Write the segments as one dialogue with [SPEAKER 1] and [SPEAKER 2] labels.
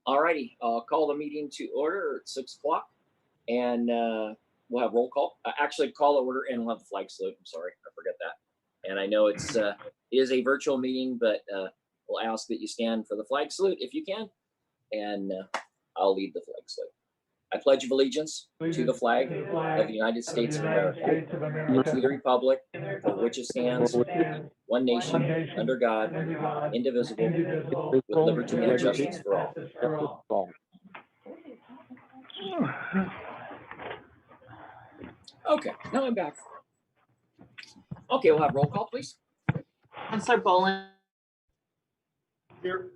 [SPEAKER 1] All righty, I'll call the meeting to order at 6 o'clock, and we'll have roll call. Actually, call to order, and we'll have the flag salute. I'm sorry, I forgot that. And I know it is a virtual meeting, but we'll ask that you stand for the flag salute if you can, and I'll lead the flag salute. I pledge of allegiance to the flag of the United States of America, and to the republic for which it stands, one nation, under God, indivisible, with liberty and justice for all. Okay, now I'm back. Okay, we'll have roll call, please.
[SPEAKER 2] Councillor Boland.
[SPEAKER 3] Here.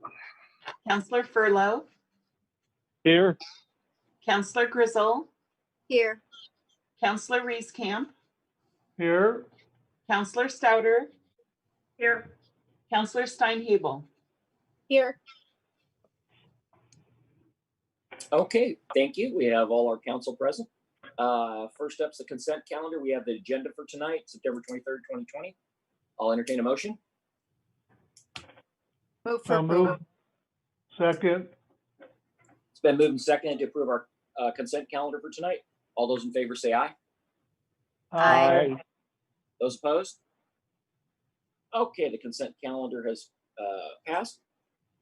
[SPEAKER 2] Councillor Furlow.
[SPEAKER 3] Here.
[SPEAKER 2] Councillor Grizzle.
[SPEAKER 4] Here.
[SPEAKER 2] Councillor Rees-Camp.
[SPEAKER 3] Here.
[SPEAKER 2] Councillor Stouter.
[SPEAKER 4] Here.
[SPEAKER 2] Councillor Steinhebel.
[SPEAKER 4] Here.
[SPEAKER 1] Okay, thank you. We have all our council present. First up's the consent calendar. We have the agenda for tonight, September 23rd, 2020. I'll entertain a motion.
[SPEAKER 4] Move for approval.
[SPEAKER 3] Second.
[SPEAKER 1] It's been moved and seconded to approve our consent calendar for tonight. All those in favor say aye.
[SPEAKER 4] Aye.
[SPEAKER 1] Those opposed? Okay, the consent calendar has passed.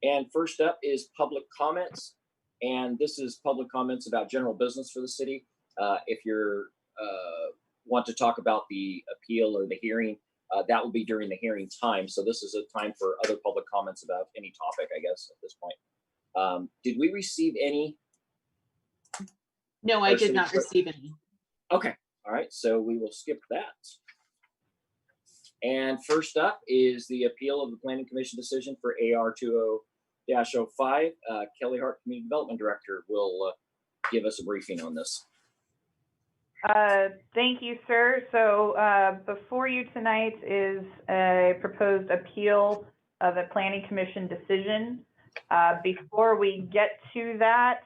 [SPEAKER 1] And first up is public comments. And this is public comments about general business for the city. If you're want to talk about the appeal or the hearing, that will be during the hearing time. So this is a time for other public comments about any topic, I guess, at this point. Did we receive any?
[SPEAKER 2] No, I did not receive any.
[SPEAKER 1] Okay, all right, so we will skip that. And first up is the appeal of the Planning Commission decision for AR 20-05. Kelly Hart, Community Development Director, will give us a briefing on this.
[SPEAKER 5] Thank you, sir. So before you tonight is a proposed appeal of a Planning Commission decision. Before we get to that,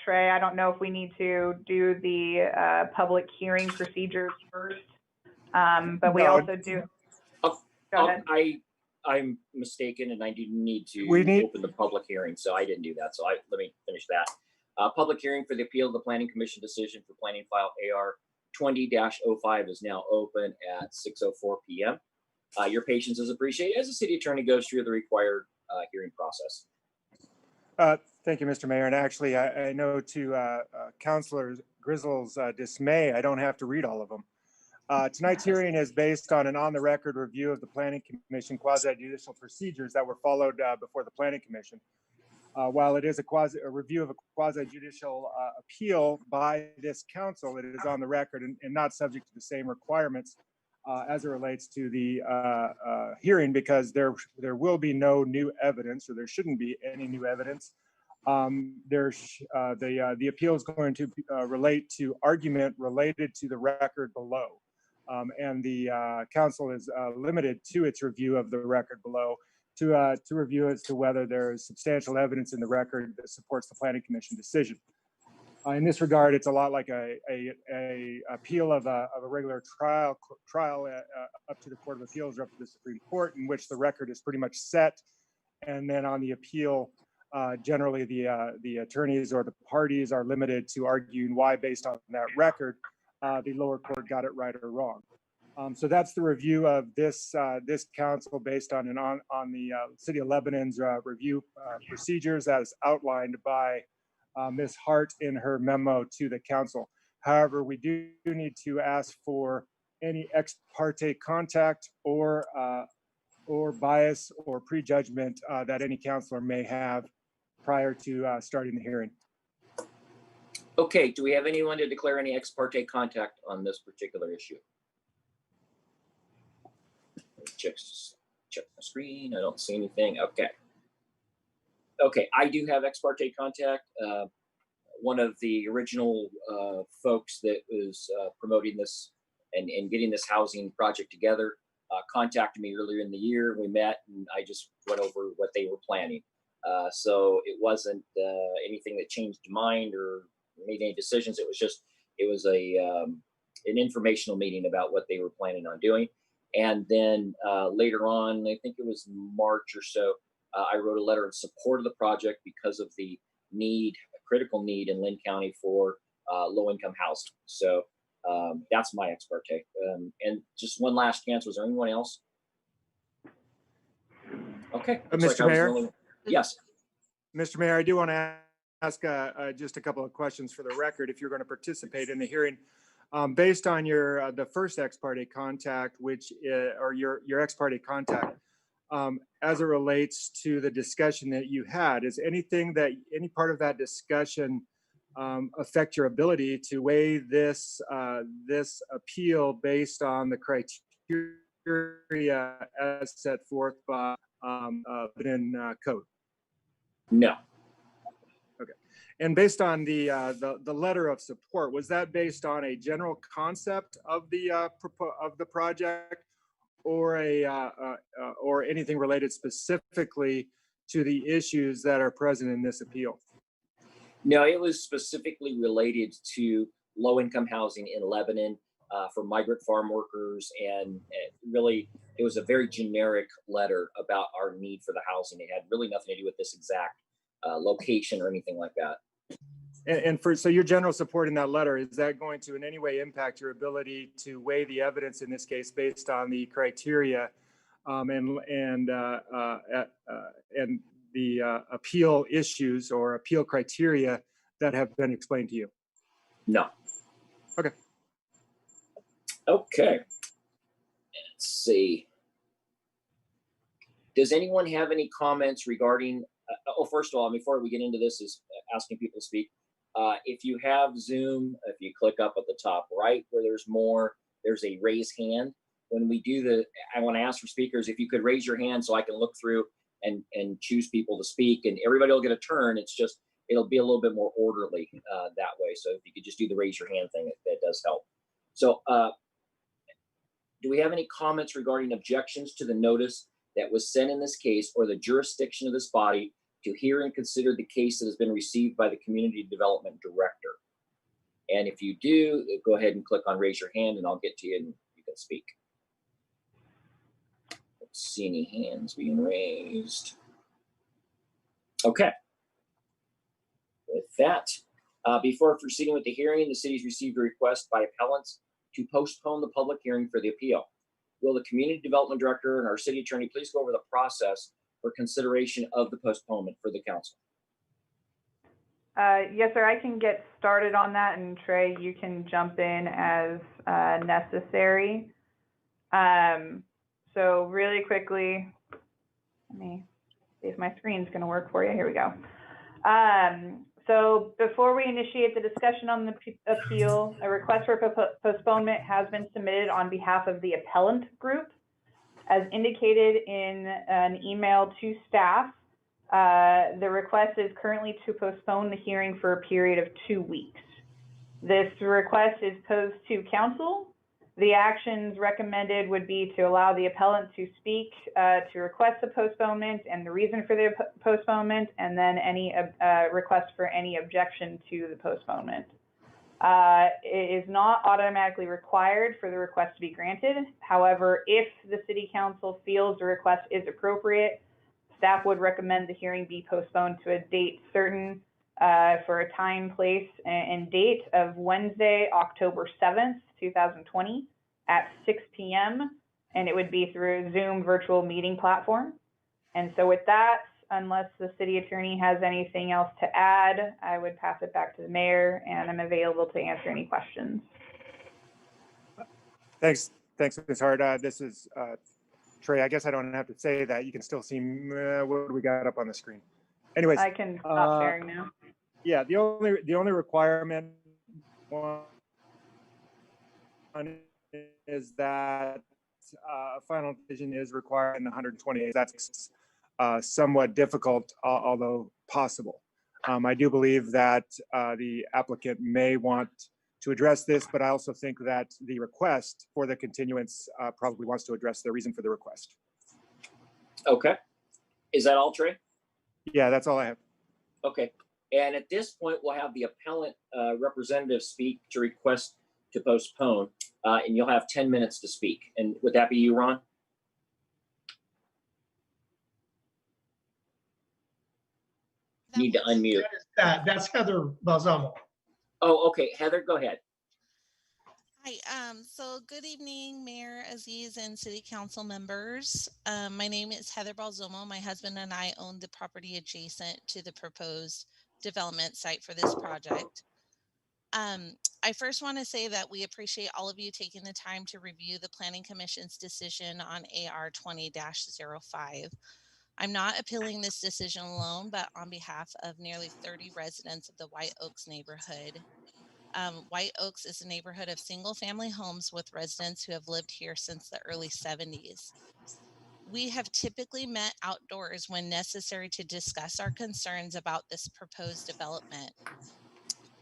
[SPEAKER 5] Trey, I don't know if we need to do the public hearing procedures first, but we also do. Go ahead.
[SPEAKER 1] I'm mistaken, and I do need to open the public hearing, so I didn't do that. So let me finish that. Public hearing for the appeal of the Planning Commission decision for planning file AR 20-05 is now open at 6:04 p.m. Your patience is appreciated as the city attorney goes through the required hearing process.
[SPEAKER 6] Thank you, Mr. Mayor. And actually, I know to Councillor Grizzle's dismay, I don't have to read all of them. Tonight's hearing is based on an on-the-record review of the Planning Commission quasi-judicial procedures that were followed before the Planning Commission. While it is a review of a quasi-judicial appeal by this council, it is on the record and not subject to the same requirements as it relates to the hearing, because there will be no new evidence, or there shouldn't be any new evidence. The appeal is going to relate to argument related to the record below. And the council is limited to its review of the record below to review as to whether there is substantial evidence in the record that supports the Planning Commission decision. In this regard, it's a lot like a appeal of a regular trial up to the Court of Appeals or up to the Supreme Court, in which the record is pretty much set, and then on the appeal, generally the attorneys or the parties are limited to arguing why, based on that record, the lower court got it right or wrong. So that's the review of this council based on the City of Lebanon's review procedures as outlined by Ms. Hart in her memo to the council. However, we do need to ask for any ex parte contact or bias or prejudgment that any councilor may have prior to starting the hearing.
[SPEAKER 1] Okay, do we have anyone to declare any ex parte contact on this particular issue? Check my screen. I don't see anything. Okay. Okay, I do have ex parte contact. One of the original folks that was promoting this and getting this housing project together contacted me earlier in the year. We met and I just went over what they were planning. So it wasn't anything that changed mind or made any decisions. It was an informational meeting about what they were planning on doing. And then later on, I think it was March or so, I wrote a letter in support of the project because of the need, critical need in Lynn County for low-income housing. So that's my ex parte. And just one last chance. Was there anyone else? Okay. Looks like
[SPEAKER 6] Mr.
[SPEAKER 1] I was the
[SPEAKER 6] Mayor?
[SPEAKER 1] only one. Yes.
[SPEAKER 6] Mr. Mayor, I do want to ask just a couple of questions for the record. If you're going to participate in the hearing, based on your the first ex parte contact, which or your ex parte contact, as it relates to the discussion that you had, is any part of that discussion affect your ability to weigh this appeal based on the criteria as set forth by Lebanon code?
[SPEAKER 1] No.
[SPEAKER 6] Okay. And based on the letter of support, was that based on a general concept of the project, or or anything related specifically to the issues that are present in this appeal?
[SPEAKER 1] No, it was specifically related to low-income housing in Lebanon for migrant farm workers, and really, it was a very generic letter about our need for the housing. It had really nothing to do with this exact location or anything like that.
[SPEAKER 6] So your general support in that letter, is that going to in any way impact your ability to weigh the evidence in this case based on the criteria and the appeal issues or appeal criteria that have been explained to you?
[SPEAKER 1] No.
[SPEAKER 6] Okay.
[SPEAKER 1] Okay. Let's see. Does anyone have any comments regarding, first of all, before we get into this, is asking people to speak. If you have Zoom, if you click up at the top right where there's more, there's a raise hand. When we do I want to ask for speakers, if you could raise your hand so I can look through and choose people to speak, and everybody will get a turn. It's just, it'll be a little bit more orderly that way. So if you could just do the raise your hand thing, that does help. So do we have any comments regarding objections to the notice that was sent in this case, or the jurisdiction of this body to hear and consider the case that has been received by the Community Development Director? And if you do, go ahead and click on raise your hand and I'll get to you and you can speak. Don't see any hands being raised. Okay. With that, before proceeding with the hearing, the city's received a request by appellants to postpone the public hearing for the appeal. Will the Community Development Director and our city attorney please go over the process for consideration of the postponement for the council?
[SPEAKER 5] Yes, sir, I can get started on that, and Trey, you can jump in as necessary. So really quickly, let me see if my screen's going to work for you. Here we go. So before we initiate the discussion on the appeal, a request for postponement has been submitted on behalf of the appellant group. As indicated in an email to staff, the request is currently to postpone the hearing for a period of 2 weeks. This request is posed to council. The actions recommended would be to allow the appellant to speak, to request the postponement and the reason for the postponement, and then any request for any objection to the postponement. It is not automatically required for the request to be granted. However, if the city council feels the request is appropriate, staff would recommend the hearing be postponed to a date certain for a time, place, and date of Wednesday, October 7th, 2020 at 6 p.m. And it would be through a Zoom virtual meeting platform. And so with that, unless the city attorney has anything else to add, I would pass it back to the mayor, and I'm available to answer any questions.
[SPEAKER 6] Thanks, Ms. Hart. This is Trey. I guess I don't have to say that. You can still see what we got up on the screen. Anyways,
[SPEAKER 5] I can stop sharing now.
[SPEAKER 6] Yeah, the only requirement is that a final decision is required in 120 days. That's somewhat difficult, although possible. I do believe that the applicant may want to address this, but I also think that the request for the continuance probably wants to address the reason for the request.
[SPEAKER 1] Okay. Is that all, Trey?
[SPEAKER 6] Yeah, that's all I have.
[SPEAKER 1] Okay. And at this point, we'll have the appellant representative speak to request to postpone, and you'll have 10 minutes to speak. And would that be you, Ron? need to unmute.
[SPEAKER 7] That's Heather Balsamo.
[SPEAKER 1] Oh, okay. Heather, go ahead.
[SPEAKER 8] Hi, so good evening, Mayor Aziz and City Council members. My name is Heather Balzomo. My husband and I own the property adjacent to the proposed development site for this project. I first want to say that we appreciate all of you taking the time to review the Planning Commission's decision on AR 20-05. I'm not appealing this decision alone, but on behalf of nearly 30 residents of the White Oaks neighborhood. White Oaks is a neighborhood of single-family homes with residents who have lived here since the early 70s. We have typically met outdoors when necessary to discuss our concerns about this proposed development.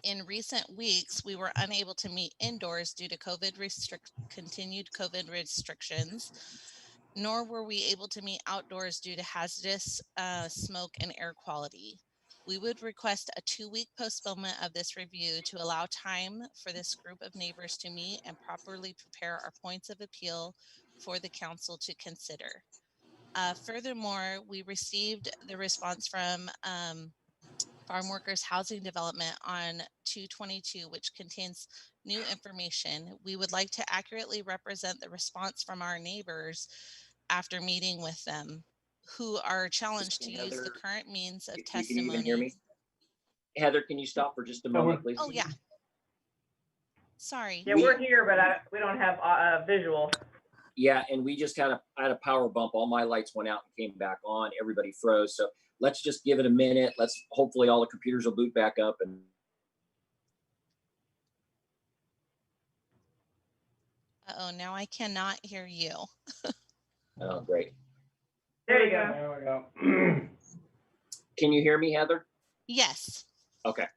[SPEAKER 8] In recent weeks, we were unable to meet indoors due to continued COVID restrictions, nor were we able to meet outdoors due to hazardous smoke and air quality. We would request a 2-week postponement of this review to allow time for this group of neighbors to meet and properly prepare our points of appeal for the council to consider. Furthermore, we received the response from Farm Workers Housing Development on 222, which contains new information. We would like to accurately represent the response from our neighbors after meeting with them, who are challenged to use the current means of
[SPEAKER 1] You can even hear
[SPEAKER 8] testimony.
[SPEAKER 1] me? Heather, can you stop for just a moment, please?
[SPEAKER 8] Oh, yeah. Sorry.
[SPEAKER 5] Yeah, we're here, but we don't have visual.
[SPEAKER 1] Yeah, and we just had a power bump. All my lights went out and came back on. Everybody froze. So let's just give it a minute. Let's hopefully all the computers will boot back up. And
[SPEAKER 8] Uh-oh, now I cannot hear you.
[SPEAKER 1] oh, great.
[SPEAKER 5] There you go.
[SPEAKER 3] There we go.
[SPEAKER 1] Can you hear me, Heather?
[SPEAKER 8] Yes.
[SPEAKER 1] Okay. At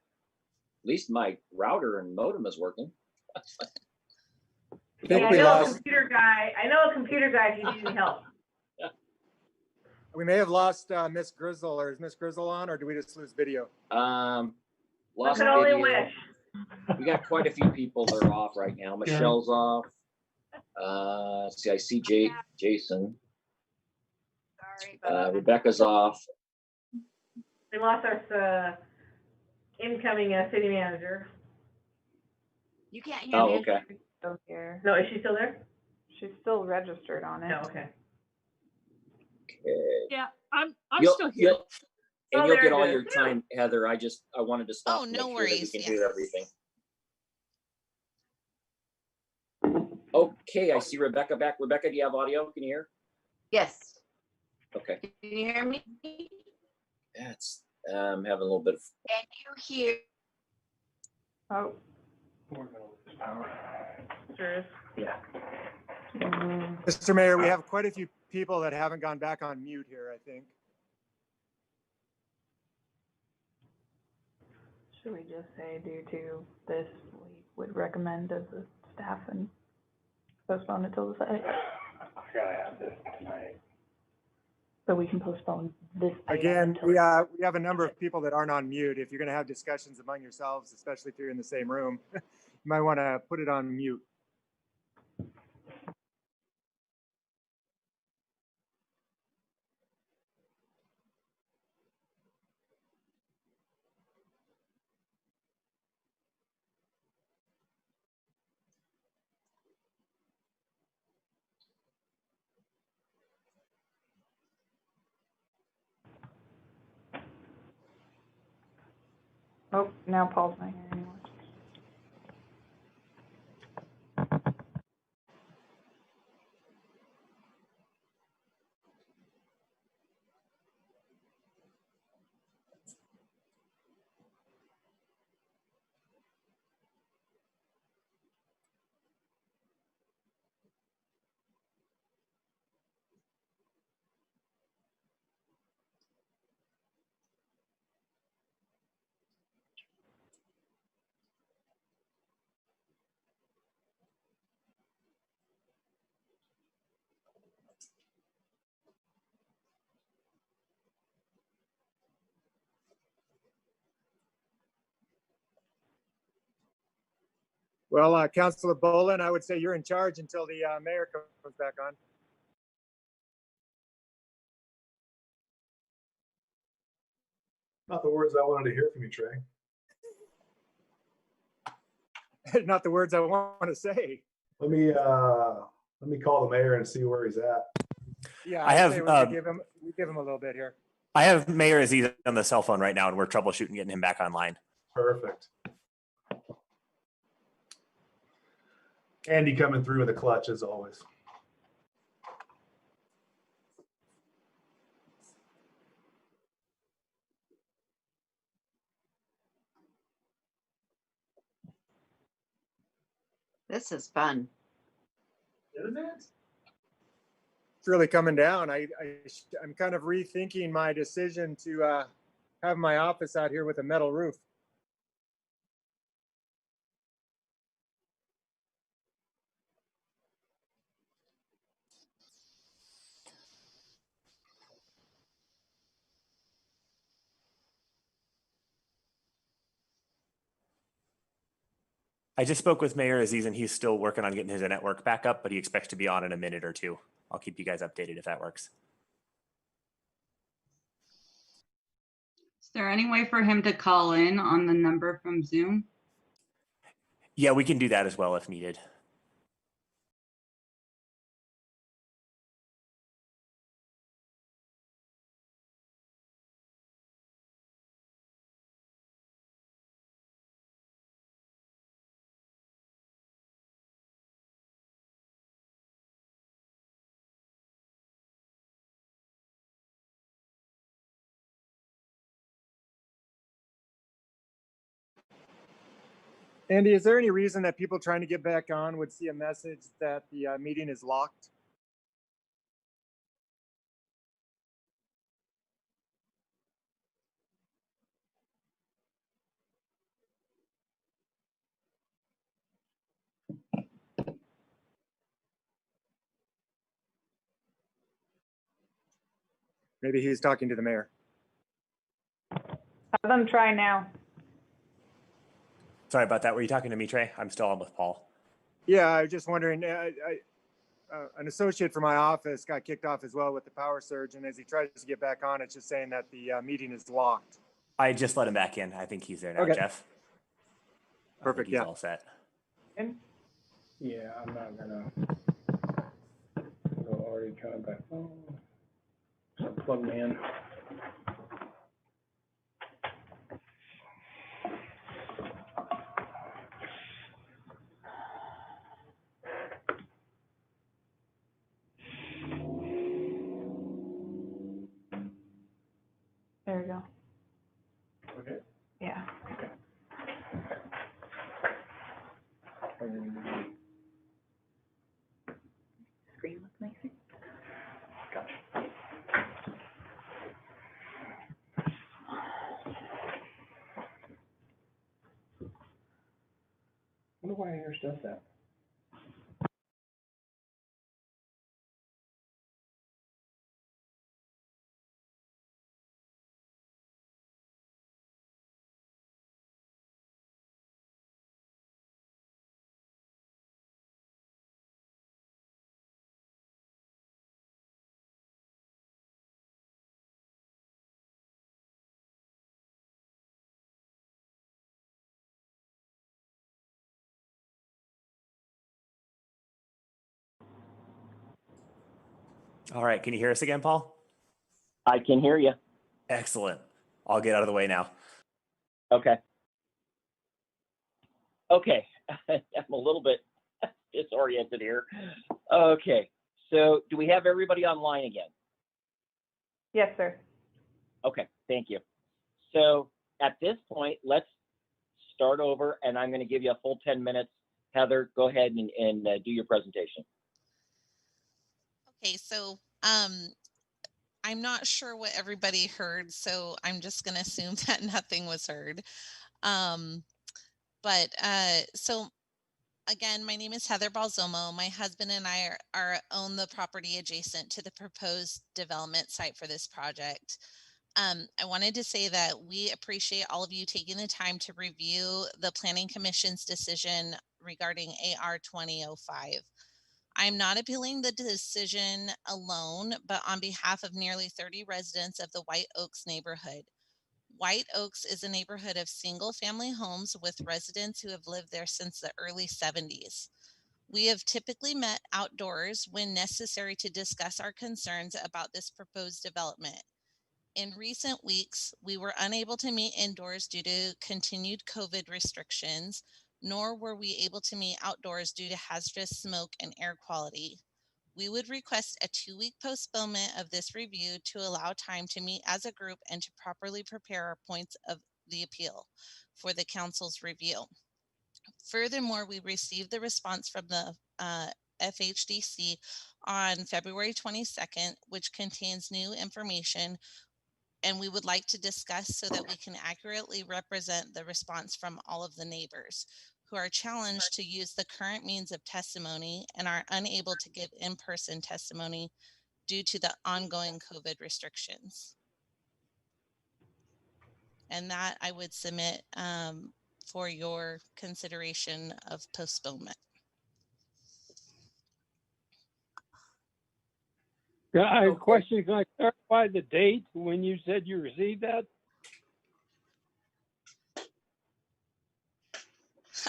[SPEAKER 1] least my router and modem is working.
[SPEAKER 6] I think
[SPEAKER 5] Yeah,
[SPEAKER 6] we
[SPEAKER 5] I know
[SPEAKER 6] lost,
[SPEAKER 5] a computer guy. I know a computer guy if you need any help.
[SPEAKER 6] we may have lost Miss Grizzle, or is Miss Grizzle on, or do we just lose video?
[SPEAKER 1] Lost
[SPEAKER 5] I can only
[SPEAKER 1] video.
[SPEAKER 5] wish.
[SPEAKER 1] We got quite a few people that are off right now. Michelle's off. Let's see, I see Jason.
[SPEAKER 4] Sorry.
[SPEAKER 1] Rebecca's off.
[SPEAKER 5] We lost our incoming city manager.
[SPEAKER 4] You can't hear
[SPEAKER 1] Oh,
[SPEAKER 4] me.
[SPEAKER 1] okay.
[SPEAKER 9] Still here.
[SPEAKER 5] No, is she still there?
[SPEAKER 9] She's still registered on it.
[SPEAKER 5] No, okay.
[SPEAKER 1] Okay.
[SPEAKER 4] Yeah, I'm
[SPEAKER 1] You'll-
[SPEAKER 4] still here.
[SPEAKER 1] you'll- And
[SPEAKER 5] Oh,
[SPEAKER 1] you'll
[SPEAKER 5] there
[SPEAKER 1] get
[SPEAKER 5] it
[SPEAKER 1] all
[SPEAKER 5] is.
[SPEAKER 1] your time, Heather. I wanted to stop.
[SPEAKER 8] Oh,
[SPEAKER 1] to
[SPEAKER 8] no
[SPEAKER 1] make sure that we
[SPEAKER 8] worries,
[SPEAKER 1] can
[SPEAKER 8] yeah.
[SPEAKER 1] hear everything. Okay, I see Rebecca back. Rebecca, do you have audio? Can you hear?
[SPEAKER 4] Yes.
[SPEAKER 1] Okay.
[SPEAKER 4] Can you hear me?
[SPEAKER 1] That's having a little bit of.
[SPEAKER 4] Can you hear?
[SPEAKER 9] Oh.
[SPEAKER 5] Sure is.
[SPEAKER 1] Yeah.
[SPEAKER 6] Mr. Mayor, we have quite a few people that haven't gone back on mute here, I think.
[SPEAKER 9] Should we just say due to this, we would recommend as a staff and postpone it till the site?
[SPEAKER 3] I gotta have this tonight.
[SPEAKER 9] So we can postpone this. item
[SPEAKER 6] Again,
[SPEAKER 9] until-
[SPEAKER 6] we have a number of people that aren't on mute. If you're going to have discussions among yourselves, especially if you're in the same room, you might want to put it on mute.
[SPEAKER 9] Oh, now Paul's not here anymore.
[SPEAKER 6] Well, Councilor Bolin, I would say you're in charge until the mayor comes back on.
[SPEAKER 10] Not the words I wanted to hear from you, Trey.
[SPEAKER 6] Not the words I want to say.
[SPEAKER 10] Let me call the mayor and see where he's at.
[SPEAKER 6] Yeah,
[SPEAKER 11] I
[SPEAKER 6] I'd
[SPEAKER 11] have,
[SPEAKER 6] say we give him a little bit here.
[SPEAKER 11] I have Mayor Aziz on the cell phone right now, and we're troubleshooting getting him back online.
[SPEAKER 10] Perfect. Andy coming through with a clutch as always.
[SPEAKER 4] This is fun.
[SPEAKER 10] Isn't it?
[SPEAKER 6] It's really coming down. I'm kind of rethinking my decision to have my office out here with a metal roof.
[SPEAKER 11] I just spoke with Mayor Aziz, and he's still working on getting his network back up, but he expects to be on in a minute or two. I'll keep you guys updated if that works.
[SPEAKER 12] Is there any way for him to call in on the number from Zoom?
[SPEAKER 11] Yeah, we can do that as well if needed.
[SPEAKER 6] Andy, is there any reason that people trying to get back on would see a message that the meeting is locked? Maybe he's talking to the mayor.
[SPEAKER 5] Have them try now.
[SPEAKER 11] Sorry about that. Were you talking to me, Trey? I'm still on with Paul.
[SPEAKER 6] Yeah, I was just wondering, an associate from my office got kicked off as well with the power surge, and as he tries to get back on, it's just saying that the meeting is locked.
[SPEAKER 11] I just let him back in. I think he's there now,
[SPEAKER 6] Okay.
[SPEAKER 11] Jeff.
[SPEAKER 6] Perfect,
[SPEAKER 11] He's
[SPEAKER 6] yeah.
[SPEAKER 11] all set.
[SPEAKER 3] Yeah, I'm not gonna go already trying back. Oh, so plug me in.
[SPEAKER 9] There we go.
[SPEAKER 3] Okay.
[SPEAKER 9] Yeah. Screen look nicer.
[SPEAKER 3] Gotcha. I wonder why yours does that.
[SPEAKER 11] All right. Can you hear us again, Paul?
[SPEAKER 1] I can hear you.
[SPEAKER 11] Excellent. I'll get out of the way now.
[SPEAKER 1] Okay. Okay. I'm a little bit disoriented here. Okay. So do we have everybody online again?
[SPEAKER 5] Yes, sir.
[SPEAKER 1] Okay. Thank you. So at this point, let's start over, and I'm going to give you a full 10 minutes. Heather, go ahead and do your presentation.
[SPEAKER 8] Okay, so I'm not sure what everybody heard, so I'm just going to assume that nothing was heard. So again, my name is Heather Balzomo. My husband and I own the property adjacent to the proposed development site for this project. I wanted to say that we appreciate all of you taking the time to review the Planning Commission's decision regarding AR 2005. I'm not appealing the decision alone, but on behalf of nearly 30 residents of the White Oaks neighborhood. White Oaks is a neighborhood of single-family homes with residents who have lived there since the early 70s. We have typically met outdoors when necessary to discuss our concerns about this proposed development. In recent weeks, we were unable to meet indoors due to continued COVID restrictions, nor were we able to meet outdoors due to hazardous smoke and air quality. We would request a 2-week postponement of this review to allow time to meet as a group and to properly prepare our points of the appeal for the council's review. Furthermore, we received the response from the FHDC on February 22nd, which contains new information, and we would like to discuss so that we can accurately represent the response from all of the neighbors who are challenged to use the current means of testimony and are unable to give in-person testimony due to the ongoing COVID restrictions. And that I would submit for your consideration of postponement.
[SPEAKER 3] Yeah, I have a
[SPEAKER 1] Okay.
[SPEAKER 3] question. Can I clarify the date when you said you received that?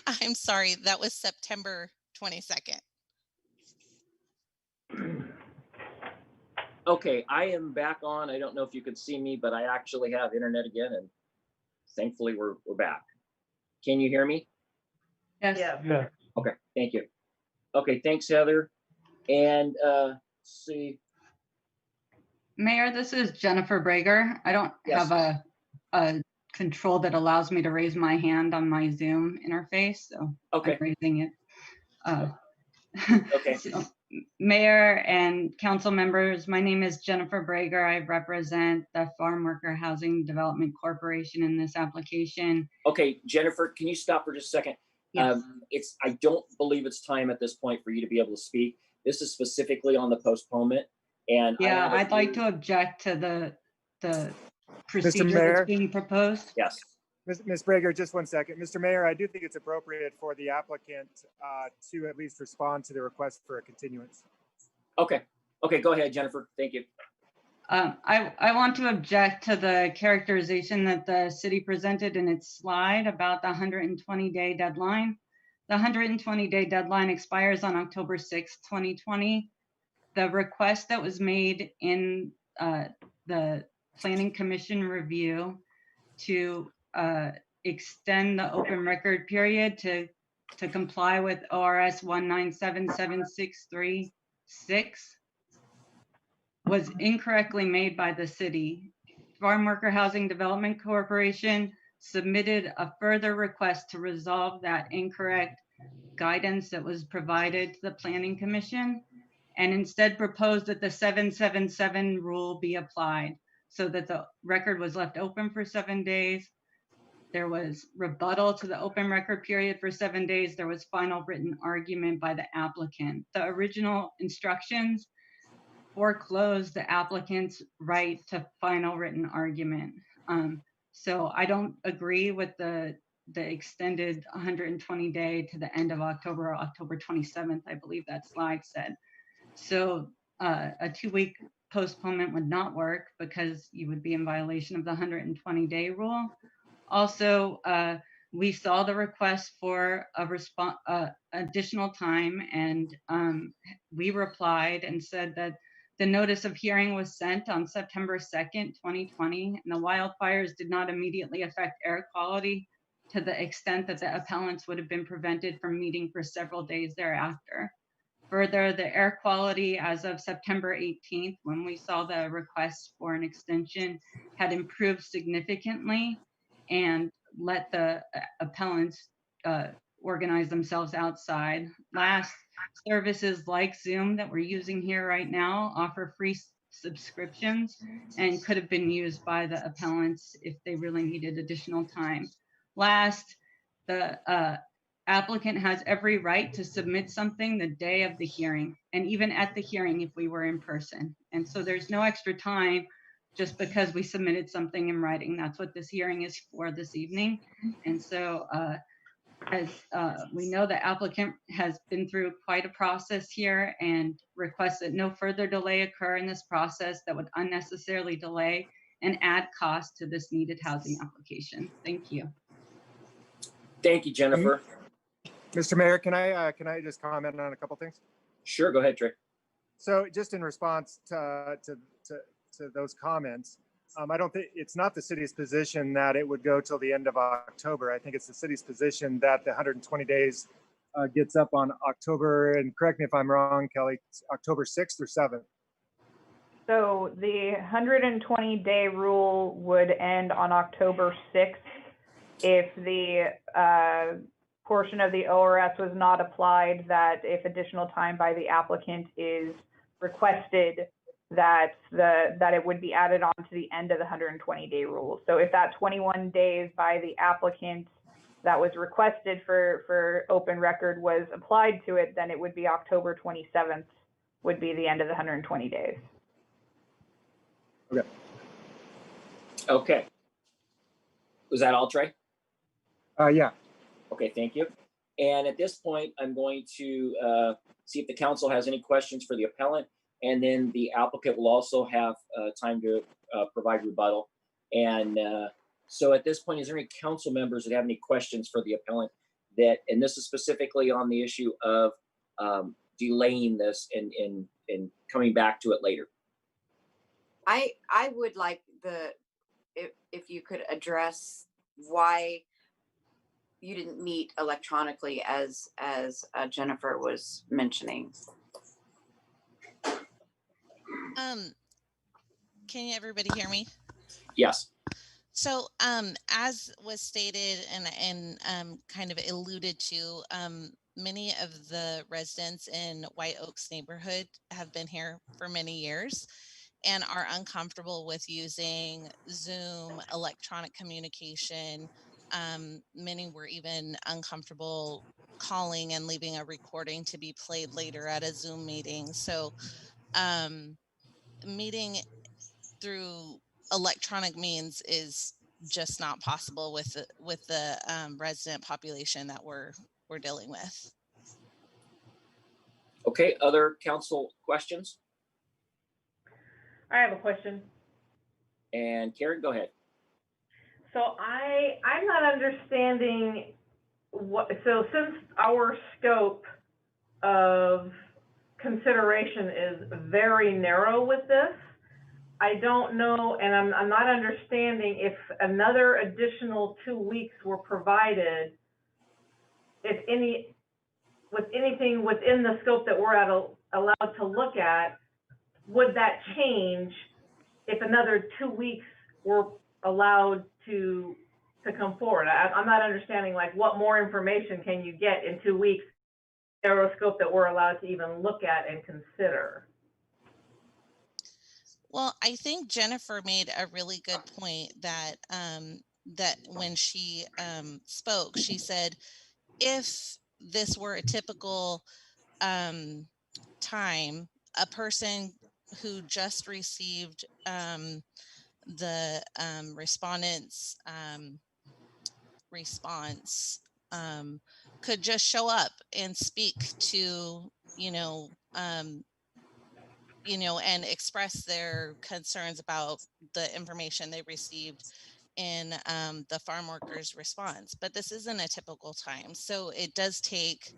[SPEAKER 8] I'm sorry, that was September 22nd.
[SPEAKER 1] Okay, I am back on. I don't know if you could see me, but I actually have internet again, and thankfully we're back. Can you hear me?
[SPEAKER 12] Yes.
[SPEAKER 3] Yeah.
[SPEAKER 1] Okay, thank you. Okay, thanks, Heather. And let's see.
[SPEAKER 12] Mayor, this is Jennifer Brager. I don't
[SPEAKER 1] Yes.
[SPEAKER 12] have a control that allows me to raise my hand on my Zoom interface, so
[SPEAKER 1] Okay.
[SPEAKER 12] I'm raising it.
[SPEAKER 1] Okay.
[SPEAKER 12] So, Mayor and council members, my name is Jennifer Brager. I represent the Farm Worker Housing Development Corporation in this application.
[SPEAKER 1] Okay, Jennifer, can you stop for just a second?
[SPEAKER 12] Yes.
[SPEAKER 1] I don't believe it's time at this point for you to be able to speak. This is specifically on the postponement. And
[SPEAKER 12] Yeah, I'd like to object to the procedure
[SPEAKER 6] Mayor?
[SPEAKER 12] that's being proposed.
[SPEAKER 1] Yes.
[SPEAKER 6] Ms. Brager, just 1 second. Mr. Mayor, I do think it's appropriate for the applicant to at least respond to the request for a continuance.
[SPEAKER 1] Okay. Okay, go ahead, Jennifer. Thank you.
[SPEAKER 12] I want to object to the characterization that the city presented in its slide about the 120-day deadline. The 120-day deadline expires on October 6th, 2020. The request that was made in the Planning Commission review to extend the open record period to comply with ORS 1977636 was incorrectly made by the city. Farm Worker Housing Development Corporation submitted a further request to resolve that incorrect guidance that was provided to the Planning Commission, and instead proposed that the 777 rule be applied so that the record was left open for 7 days. There was rebuttal to the open record period for 7 days. There was final written argument by the applicant. The original instructions foreclosed the applicant's right to final written argument. So I don't agree with the extended 120 day to the end of October, or October 27th, I believe that slide said. So a 2-week postponement would not work because you would be in violation of the 120-day rule. Also, we saw the request for a additional time, and we replied and said that the notice of hearing was sent on September 2nd, 2020, and the wildfires did not immediately affect air quality to the extent that the appellants would have been prevented from meeting for several days thereafter. Further, the air quality as of September 18th, when we saw the request for an extension, had improved significantly and let the appellants organize themselves outside. Last, services like Zoom that we're using here right now offer free subscriptions and could have been used by the appellants if they really needed additional time. Last, the applicant has every right to submit something the day of the hearing, and even at the hearing if we were in person. And so there's no extra time just because we submitted something in writing. That's what this hearing is for this evening. And so as we know, the applicant has been through quite a process here and requests that no further delay occur in this process that would unnecessarily delay and add cost to this needed housing application. Thank you.
[SPEAKER 1] Thank you, Jennifer.
[SPEAKER 6] Mr. Mayor, can I just comment on a couple things?
[SPEAKER 1] Sure, go ahead, Trey.
[SPEAKER 6] So just in response to those comments, I don't think it's not the city's position that it would go till the end of October. I think it's the city's position that the 120 days gets up on October, and correct me if I'm wrong, Kelly, October 6th or 7th.
[SPEAKER 5] So the 120-day rule would end on October 6th if the portion of the ORS was not applied, that if additional time by the applicant is requested, that it would be added on to the end of the 120-day rule. So if that 21 days by the applicant that was requested for open record was applied to it, then it would be October 27th would be the end of the 120 days.
[SPEAKER 6] Okay.
[SPEAKER 1] Okay. Was that all, Trey?
[SPEAKER 6] Yeah.
[SPEAKER 1] Okay, thank you. And at this point, I'm going to see if the council has any questions for the appellant, and then the applicant will also have time to provide rebuttal. And so at this point, is there any council members that have any questions for the appellant that, and this is specifically on the issue of delaying this and coming back to it later?
[SPEAKER 4] I would like if you could address why you didn't meet electronically as Jennifer was mentioning.
[SPEAKER 8] Can everybody hear me?
[SPEAKER 1] Yes.
[SPEAKER 8] So as was stated and kind of alluded to, many of the residents in White Oaks neighborhood have been here for many years and are uncomfortable with using Zoom, electronic communication. Many were even uncomfortable calling and leaving a recording to be played later at a Zoom meeting. So meeting through electronic means is just not possible with the resident population that we're dealing with.
[SPEAKER 1] Okay, other council questions?
[SPEAKER 9] I have a question.
[SPEAKER 1] And Karen, go ahead.
[SPEAKER 9] So I'm not understanding so since our scope of consideration is very narrow with this, I don't know, and I'm not understanding if another additional 2 weeks were provided, if anything within the scope that we're allowed to look at, would that change if another 2 weeks were allowed to come forward? I'm not understanding, like, what more information can you get in 2 weeks, narrow scope that we're allowed to even look at and consider?
[SPEAKER 8] Well, I think Jennifer made a really good point that that when she spoke, she said, if this were a typical time, a person who just received the respondent's response could just show up and speak to, and express their concerns about the information they received in the farm workers' response. But this isn't a typical time. So it does take,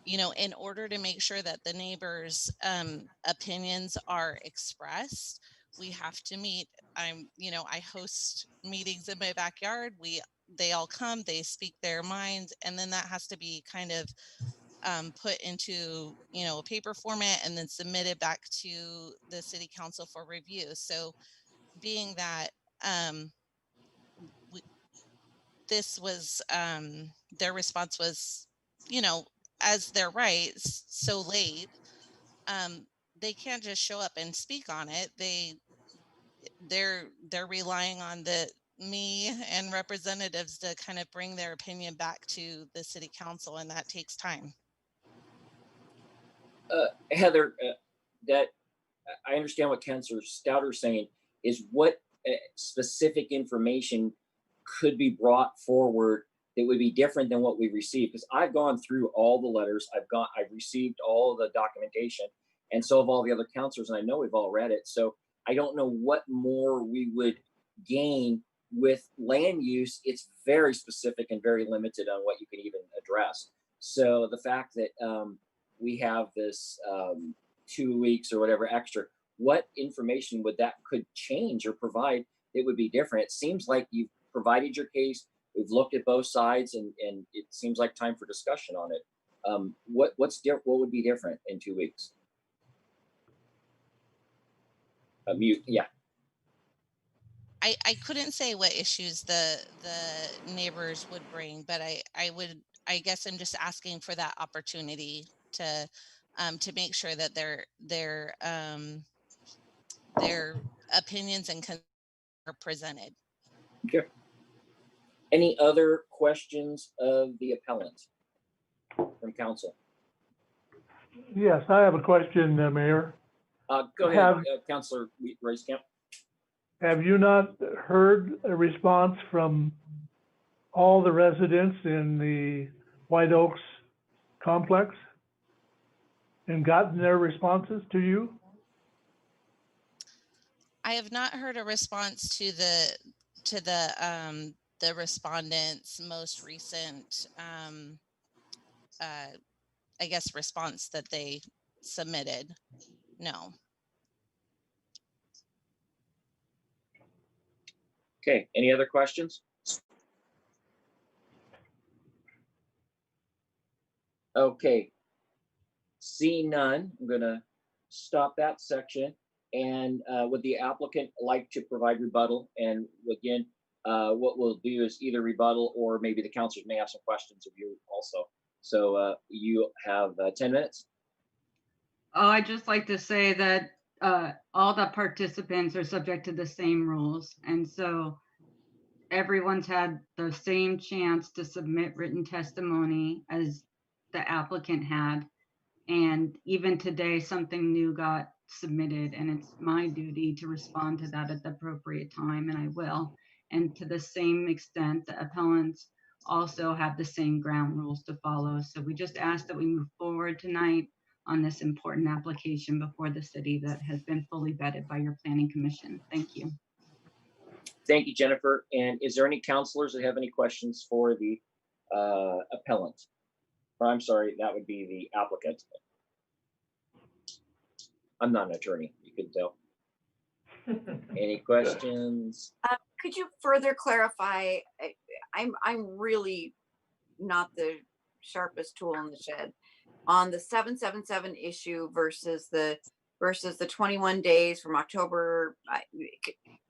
[SPEAKER 8] in order to make sure that the neighbors' opinions are expressed, we have to meet. I host meetings in my backyard. They all come, they speak their minds, and then that has to be kind of put into a paper format and then submitted back to the city council for review. So being that this was their response was as their right so late, they can't just show up and speak on it. They're relying on me and representatives to kind of bring their opinion back to the city council, and that takes time.
[SPEAKER 1] Heather, that I understand what Councilor Stouter is saying is what specific information could be brought forward that would be different than what we received. Because I've gone through all the letters, I've received all the documentation, and so have all the other councilors, and I know we've all read it. So I don't know what more we would gain with land use. It's very specific and very limited on what you can even address. So the fact that we have this 2 weeks or whatever extra, what information would that could change or provide that would be different? It seems like you've provided your case. We've looked at both sides, and it seems like time for discussion on it. What's different? What would be different in 2 weeks? Mute. Yeah.
[SPEAKER 8] I couldn't say what issues the neighbors would bring, but I guess I'm just asking for that opportunity to make sure that their opinions and are presented.
[SPEAKER 1] Okay. Any other questions of the appellant from council?
[SPEAKER 3] Yes, I have a question, Mayor.
[SPEAKER 1] Go ahead, Councilor Rice-Camp.
[SPEAKER 3] Have you not heard a response from all the residents in the White Oaks complex and gotten their responses to you?
[SPEAKER 8] I have not heard a response to the respondents' most recent I guess response that they submitted. No.
[SPEAKER 1] Okay, any other questions? Okay, seeing none, I'm gonna stop that section. And would the applicant like to provide rebuttal? And again, what we'll do is either rebuttal or maybe the councilors may have some questions of you also. So you have 10 minutes.
[SPEAKER 12] Oh, I'd just like to say that all the participants are subject to the same rules. And so everyone's had the same chance to submit written testimony as the applicant had. And even today, something new got submitted, and it's my duty to respond to that at the appropriate time, and I will. And to the same extent, the appellants also have the same ground rules to follow. So we just ask that we move forward tonight on this important application before the city that has been fully vetted by your planning commission. Thank you.
[SPEAKER 1] Thank you, Jennifer. And is there any counselors that have any questions for the appellant? Or I'm sorry, that would be the applicant. I'm not an attorney, you can tell. Any questions?
[SPEAKER 4] Could you further clarify? I'm really not the sharpest tool in the shed on the 777 issue versus the 21 days from October.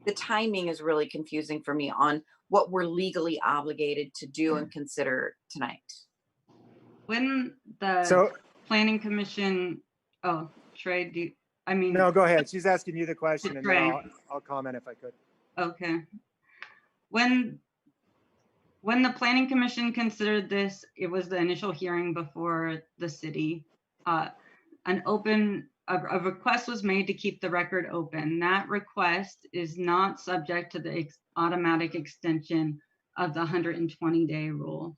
[SPEAKER 4] The timing is really confusing for me on what we're legally obligated to do and consider tonight.
[SPEAKER 12] When the planning commission, oh, Trey,
[SPEAKER 6] No, go ahead. She's asking you the question, and then I'll comment if I could. Okay.
[SPEAKER 12] When the planning commission considered this, it was the initial hearing before the city. A request was made to keep the record open. That request is not subject to the automatic extension of the 120-day rule.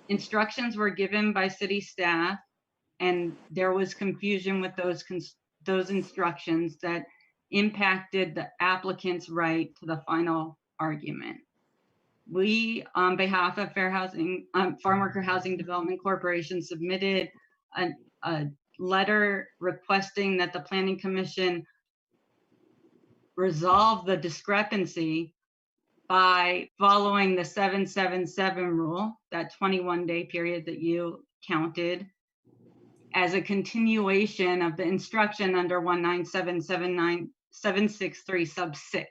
[SPEAKER 12] Instructions were given by city staff, and there was confusion with those instructions that impacted the applicant's right to the final argument. We, on behalf of Farm Worker Housing Development Corporation, submitted a letter requesting that the Planning Commission resolve the discrepancy by following the 777 rule, that 21-day period that you counted, as a continuation of the instruction under 19779-763 sub 6.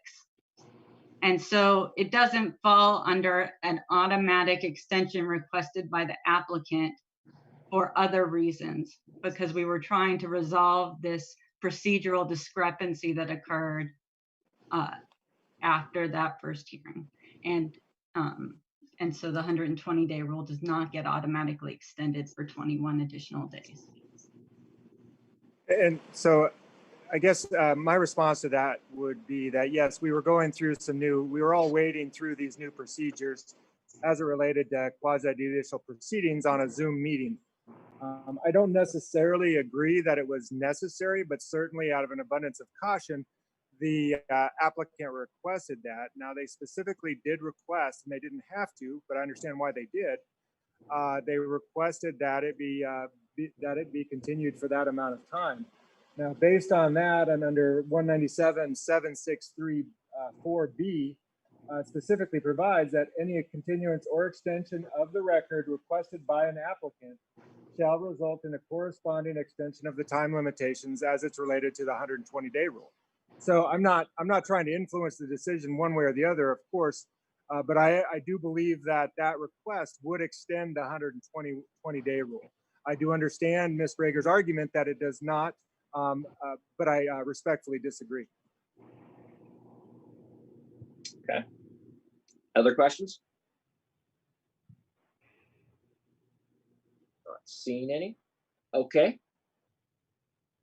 [SPEAKER 12] And so it doesn't fall under an automatic extension requested by the applicant for other reasons, because we were trying to resolve this procedural discrepancy that occurred after that first hearing. And so the 120-day rule does not get automatically extended for 21 additional days.
[SPEAKER 6] And so I guess my response to that would be that, yes, we were going through we were all wading through these new procedures as it related to quasi-judicial proceedings on a Zoom meeting. I don't necessarily agree that it was necessary, but certainly out of an abundance of caution, the applicant requested that. Now, they specifically did request, and they didn't have to, but I understand why they did. They requested that it be continued for that amount of time. Now, based on that, and under 197-763-4B, specifically provides that any continuance or extension of the record requested by an applicant shall result in a corresponding extension of the time limitations as it's related to the 120-day rule. So I'm not trying to influence the decision one way or the other, of course, but I do believe that that request would extend the 120-day rule. I do understand Ms. Brager's argument that it does not, but I respectfully disagree.
[SPEAKER 1] Okay. Other questions? Not seeing any. Okay.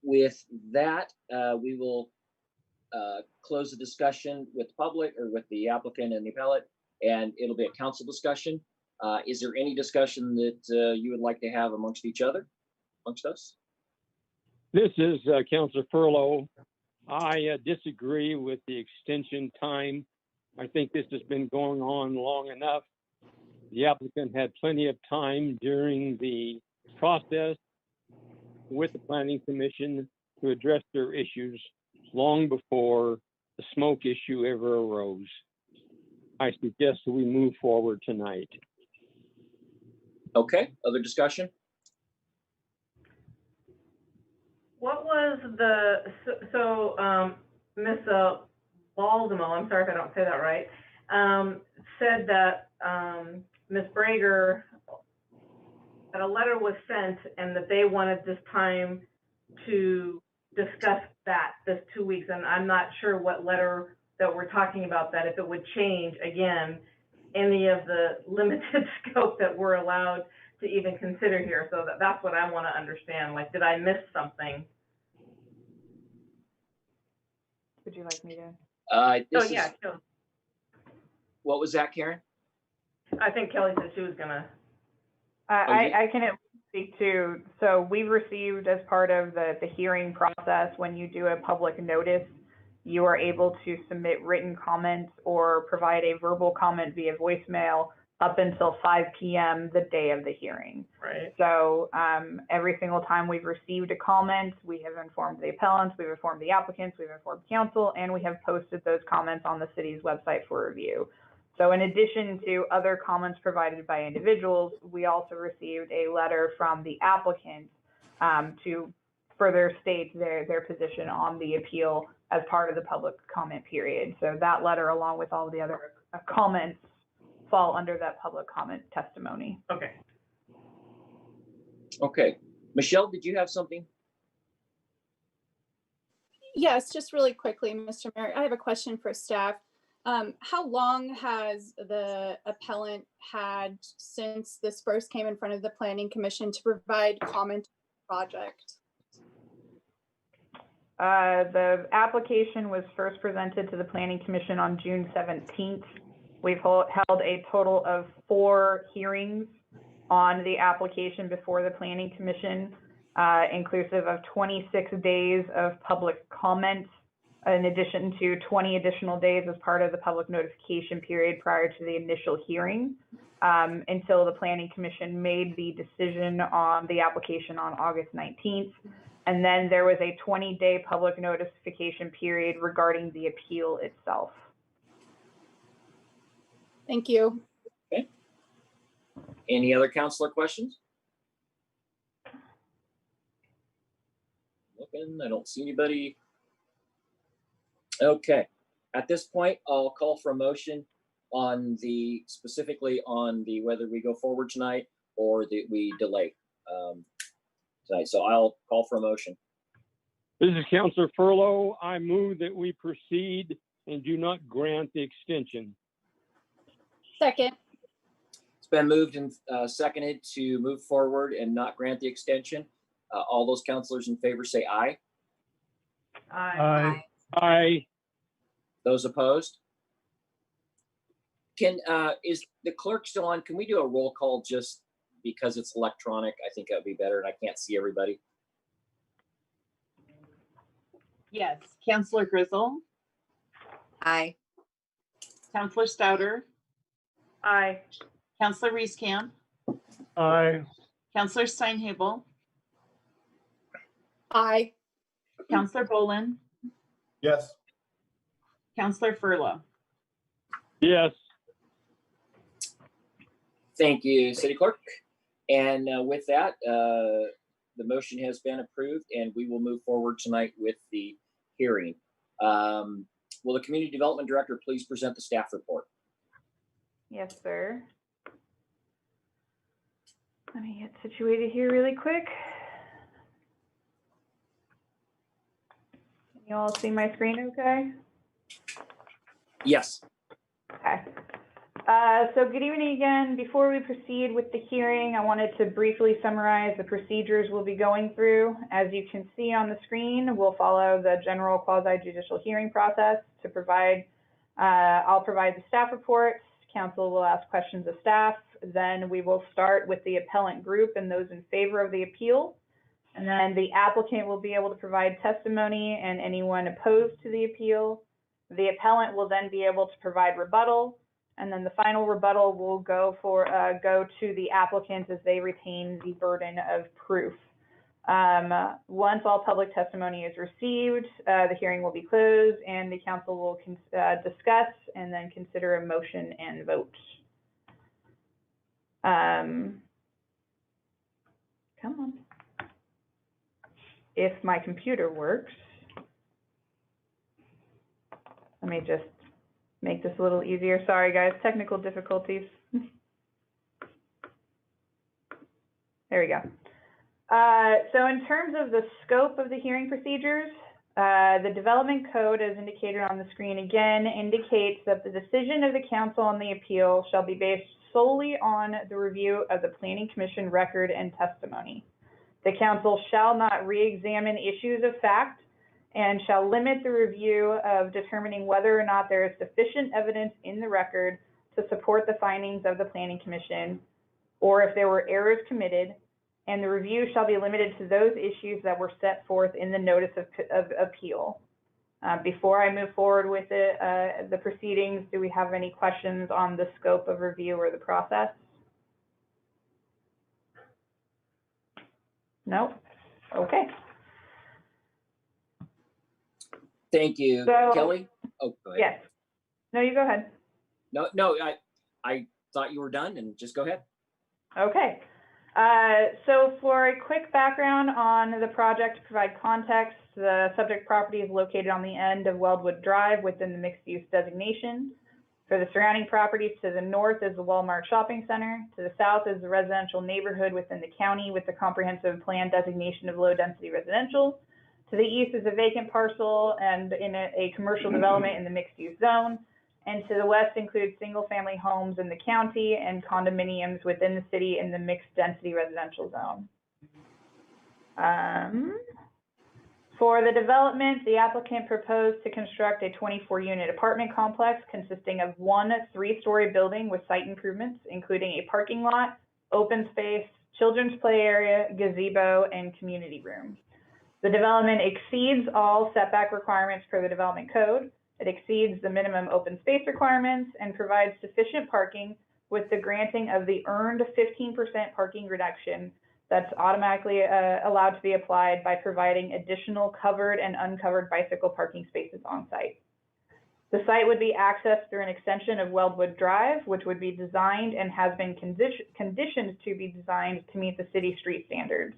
[SPEAKER 1] With that, we will close the discussion with the public or with the applicant and the appellate, and it'll be a council discussion. Is there any discussion that you would like to have amongst each other, amongst us?
[SPEAKER 13] This is Councilor Furlow. I disagree with the extension time. I think this has been going on long enough. The applicant had plenty of time during the process with the Planning Commission to address their issues long before the smoke issue ever arose. I suggest that we move forward tonight.
[SPEAKER 1] Okay, other discussion?
[SPEAKER 9] What was the, Ms. Balsamo, I'm sorry if I don't say that right, said that Ms. Brager, that a letter was sent and that they wanted this time to discuss this 2 weeks. And I'm not sure what letter that we're talking about, that if it would change, again, any of the limited scope that we're allowed to even consider here. So that's what I want to understand. Like, did I miss something?
[SPEAKER 5] Would you like me to?
[SPEAKER 1] What was that, Karen?
[SPEAKER 9] I think Kelly said she was gonna.
[SPEAKER 5] I can at least speak to, so we've received as part of the hearing process, when you do a public notice, you are able to submit written comments or provide a verbal comment via voicemail up until 5 p.m. the day of the hearing.
[SPEAKER 9] Right.
[SPEAKER 5] So every single time we've received a comment, we have informed the appellants, we've informed the applicants, we've informed council, and we have posted those comments on the city's website for review. So in addition to other comments provided by individuals, we also received a letter from the applicant to further state their position on the appeal as part of the public comment period. So that letter, along with all the other comments, fall under that public comment testimony.
[SPEAKER 9] Okay.
[SPEAKER 1] Okay. Michelle, did you have something?
[SPEAKER 14] Yes, just really quickly, Mr. Mayor, I have a question for staff. How long has the appellant had since this first came in front of the Planning Commission to provide comment on the project?
[SPEAKER 5] The application was first presented to the Planning Commission on June 17th. We've held a total of 4 hearings on the application before the Planning Commission, inclusive of 26 days of public comment, in addition to 20 additional days as part of the public notification period prior to the initial hearing, until the Planning Commission made the decision on the application on August 19th. And then there was a 20-day public notification period regarding the appeal itself.
[SPEAKER 14] Thank you.
[SPEAKER 1] Okay. Any other councilor questions? Looking, I don't see anybody. Okay. At this point, I'll call for a motion on specifically on whether we go forward tonight or that we delay tonight. So I'll call for a motion.
[SPEAKER 13] This is Councilor Furlow. I move that we proceed and do not grant the extension.
[SPEAKER 14] Second.
[SPEAKER 1] It's been moved and seconded to move forward and not grant the extension. All those councilors in favor say aye.
[SPEAKER 3] Aye.
[SPEAKER 13] Aye.
[SPEAKER 1] Those opposed? Is the clerk still on? Can we do a roll call just because it's electronic? I think that would be better and I can't see everybody.
[SPEAKER 2] Yes. Councilor Grizzle,
[SPEAKER 4] Aye.
[SPEAKER 2] Counselor Stouter,
[SPEAKER 9] Aye.
[SPEAKER 2] Counselor Reese-Camp,
[SPEAKER 3] Aye.
[SPEAKER 2] Counselor Steinhabel,
[SPEAKER 14] Aye.
[SPEAKER 2] Counselor Bolin,
[SPEAKER 10] Yes.
[SPEAKER 2] Counselor Furlow.
[SPEAKER 13] Yes.
[SPEAKER 1] Thank you, City Clerk. And with that, the motion has been approved and we will move forward tonight with the hearing. Will the Community Development Director please present the staff report?
[SPEAKER 5] Yes, sir. Let me get situated here really quick. Can you all see my screen okay?
[SPEAKER 1] Yes.
[SPEAKER 5] Okay. So good evening again. Before we proceed with the hearing, I wanted to briefly summarize the procedures we'll be going through. As you can see on the screen, we'll follow the general quasi-judicial hearing process to provide, I'll provide the staff reports. Council will ask questions of staff. Then we will start with the appellant group and those in favor of the appeal. And then the applicant will be able to provide testimony and anyone opposed to the appeal. The appellant will then be able to provide rebuttal. And then the final rebuttal will go to the applicant as they retain the burden of proof. Once all public testimony is received, the hearing will be closed and the council will discuss and then consider a motion and vote. Come on. If my computer works, let me just make this a little easier. Sorry, guys, technical difficulties. There we go. So in terms of the scope of the hearing procedures, the development code, as indicated on the screen again, indicates that the decision of the council on the appeal shall be based solely on the review of the Planning Commission record and testimony. The council shall not re-examine issues of fact and shall limit the review of determining whether or not there is sufficient evidence in the record to support the findings of the Planning Commission, or if there were errors committed, and the review shall be limited to those issues that were set forth in the notice of appeal. Before I move forward with the proceedings, do we have any questions on the scope of review or the process? No? Okay.
[SPEAKER 1] Thank you,
[SPEAKER 5] So-
[SPEAKER 1] Kelly. Oh, go ahead.
[SPEAKER 5] Yes. No, you go ahead.
[SPEAKER 1] No, I thought you were done and just go ahead.
[SPEAKER 5] Okay. So for a quick background on the project to provide context, the subject property is located on the end of Weldwood Drive within the mixed-use designation. For the surrounding properties, to the north is the Walmart Shopping Center. To the south is the residential neighborhood within the county with the comprehensive plan designation of low-density residential. To the east is a vacant parcel and in a commercial development in the mixed-use zone. And to the west includes single-family homes in the county and condominiums within the city in the mixed-density residential zone. For the development, the applicant proposed to construct a 24-unit apartment complex consisting of one 3-story building with site improvements, including a parking lot, open space, children's play area, gazebo, and community room. The development exceeds all setback requirements per the development code. It exceeds the minimum open space requirements and provides sufficient parking with the granting of the earned 15% parking reduction that's automatically allowed to be applied by providing additional covered and uncovered bicycle parking spaces on site. The site would be accessed through an extension of Weldwood Drive, which would be designed and has been conditioned to be designed to meet the city street standards.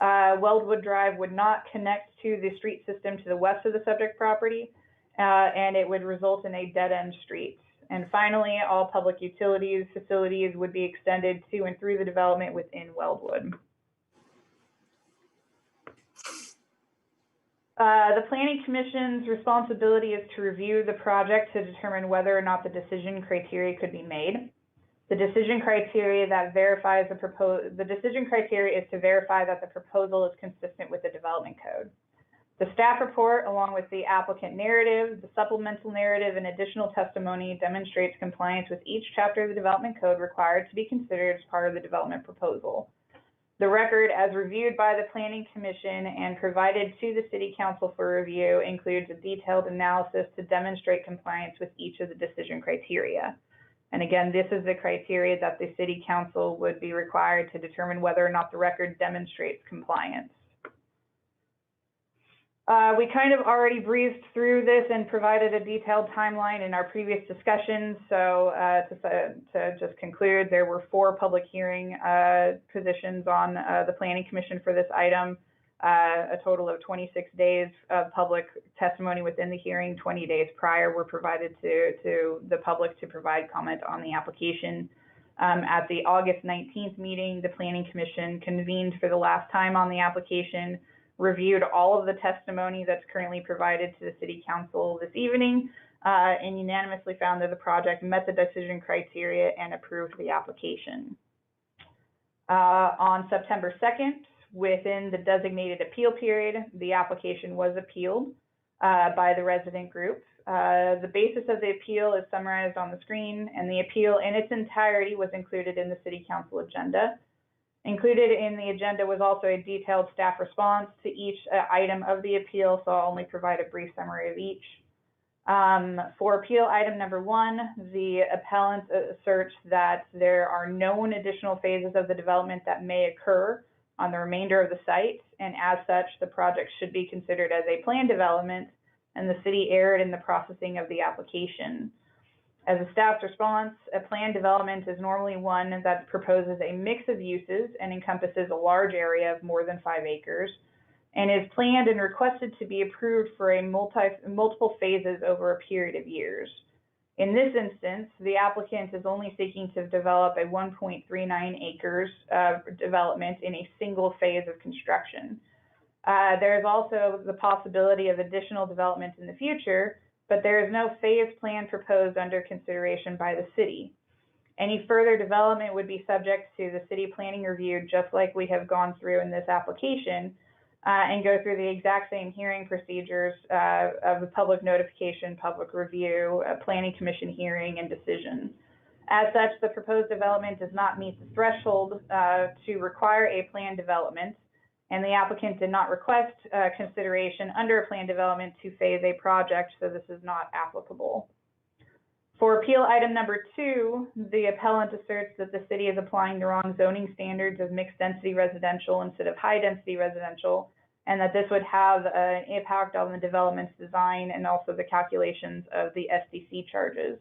[SPEAKER 5] Weldwood Drive would not connect to the street system to the west of the subject property, and it would result in a dead-end street. And finally, all public utilities facilities would be extended to and through the development within Weldwood. The Planning Commission's responsibility is to review the project to determine whether or not the decision criteria could be made. The decision criteria that verifies the decision criteria is to verify that the proposal is consistent with the development code. The staff report, along with the applicant narrative, the supplemental narrative, and additional testimony demonstrates compliance with each chapter of the development code required to be considered as part of the development proposal. The record, as reviewed by the Planning Commission and provided to the City Council for review, includes a detailed analysis to demonstrate compliance with each of the decision criteria. And again, this is the criteria that the City Council would be required to determine whether or not the record demonstrates compliance. We kind of already breezed through this and provided a detailed timeline in our previous discussions. So to just conclude, there were 4 public hearing positions on the Planning Commission for this item, a total of 26 days of public testimony within the hearing. 20 days prior were provided to the public to provide comment on the application. At the August 19th meeting, the Planning Commission convened for the last time on the application, reviewed all of the testimony that's currently provided to the City Council this evening, and unanimously found that the project met the decision criteria and approved the application. On September 2nd, within the designated appeal period, the application was appealed by the resident group. The basis of the appeal is summarized on the screen, and the appeal in its entirety was included in the City Council agenda. Included in the agenda was also a detailed staff response to each item of the appeal, so I'll only provide a brief summary of each. For appeal item number 1, the appellant asserts that there are known additional phases of the development that may occur on the remainder of the site, and as such, the project should be considered as a planned development, and the city erred in the processing of the application. As a staff's response, a planned development is normally one that proposes a mix of uses and encompasses a large area of more than 5 acres, and is planned and requested to be approved for a multiple phases over a period of years. In this instance, the applicant is only seeking to develop a 1.39 acres development in a single phase of construction. There is also the possibility of additional development in the future, but there is no phase plan proposed under consideration by the city. Any further development would be subject to the city planning review, just like we have gone through in this application, and go through the exact same hearing procedures of the public notification, public review, planning commission hearing, and decision. As such, the proposed development does not meet the threshold to require a planned development, and the applicant did not request consideration under a planned development to phase a project, so this is not applicable. For appeal item number 2, the appellant asserts that the city is applying the wrong zoning standards of mixed density residential instead of high density residential, and that this would have an impact on the development's design and also the calculations of the SDC charges.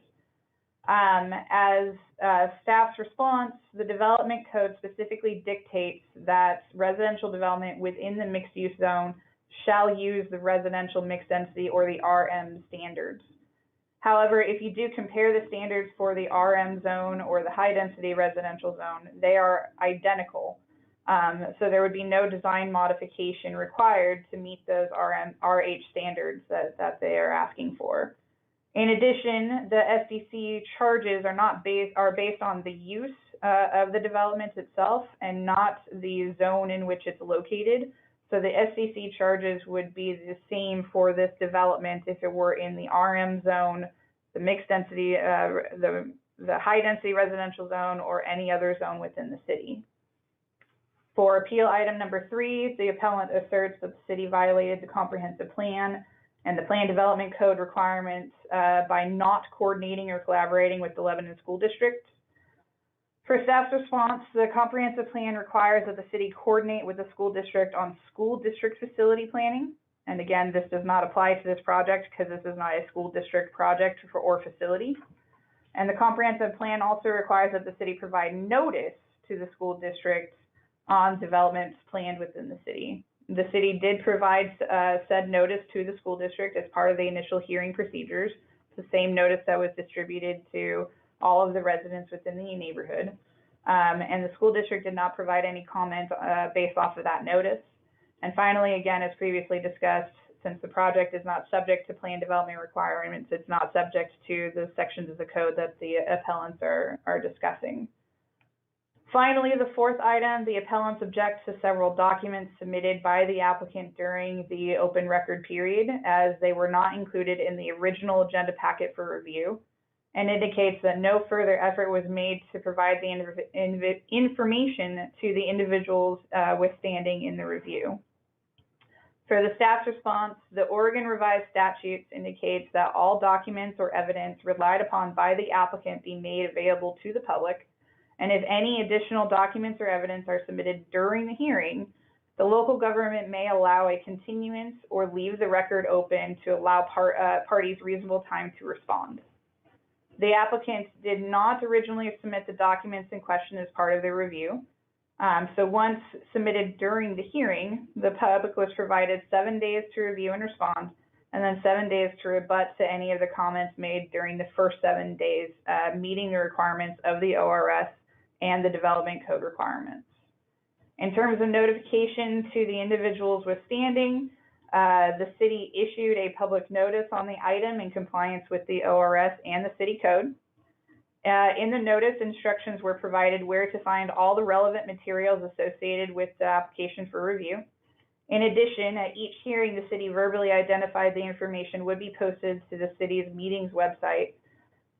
[SPEAKER 5] As staff's response, the development code specifically dictates that residential development within the mixed use zone shall use the residential mixed density or the RM standards. However, if you do compare the standards for the RM zone or the high density residential zone, they are identical. So there would be no design modification required to meet those RH standards that they are asking for. In addition, the SDC charges are based on the use of the development itself and not the zone in which it's located. So the SDC charges would be the same for this development if it were in the RM zone, the mixed density, the high density residential zone, or any other zone within the city. For appeal item number 3, the appellant asserts that the city violated the comprehensive plan and the plan development code requirements by not coordinating or collaborating with the Lebanon School District. For staff's response, the comprehensive plan requires that the city coordinate with the school district on school district facility planning. And again, this does not apply to this project because this is not a school district project or facility. And the comprehensive plan also requires that the city provide notice to the school district on developments planned within the city. The city did provide said notice to the school district as part of the initial hearing procedures, the same notice that was distributed to all of the residents within the neighborhood. And the school district did not provide any comment based off of that notice. And finally, again, as previously discussed, since the project is not subject to plan development requirements, it's not subject to the sections of the code that the appellants are discussing. Finally, the 4th item, the appellants object to several documents submitted by the applicant during the open record period, as they were not included in the original agenda packet for review. and indicates that no further effort was made to provide the information to the individuals withstanding in the review. For the staff's response, the Oregon Revised Statutes indicates that all documents or evidence relied upon by the applicant be made available to the public, and if any additional documents or evidence are submitted during the hearing, the local government may allow a continuance or leave the record open to allow parties reasonable time to respond. The applicant did not originally submit the documents in question as part of the review. So once submitted during the hearing, the public was provided 7 days to review and respond, and then 7 days to rebut to any of the comments made during the first 7 days, meeting the requirements of the ORS and the development code requirements. In terms of notification to the individuals withstanding, the city issued a public notice on the item in compliance with the ORS and the city code. In the notice, instructions were provided where to find all the relevant materials associated with the application for review. In addition, at each hearing, the city verbally identified the information would be posted to the city's meetings website,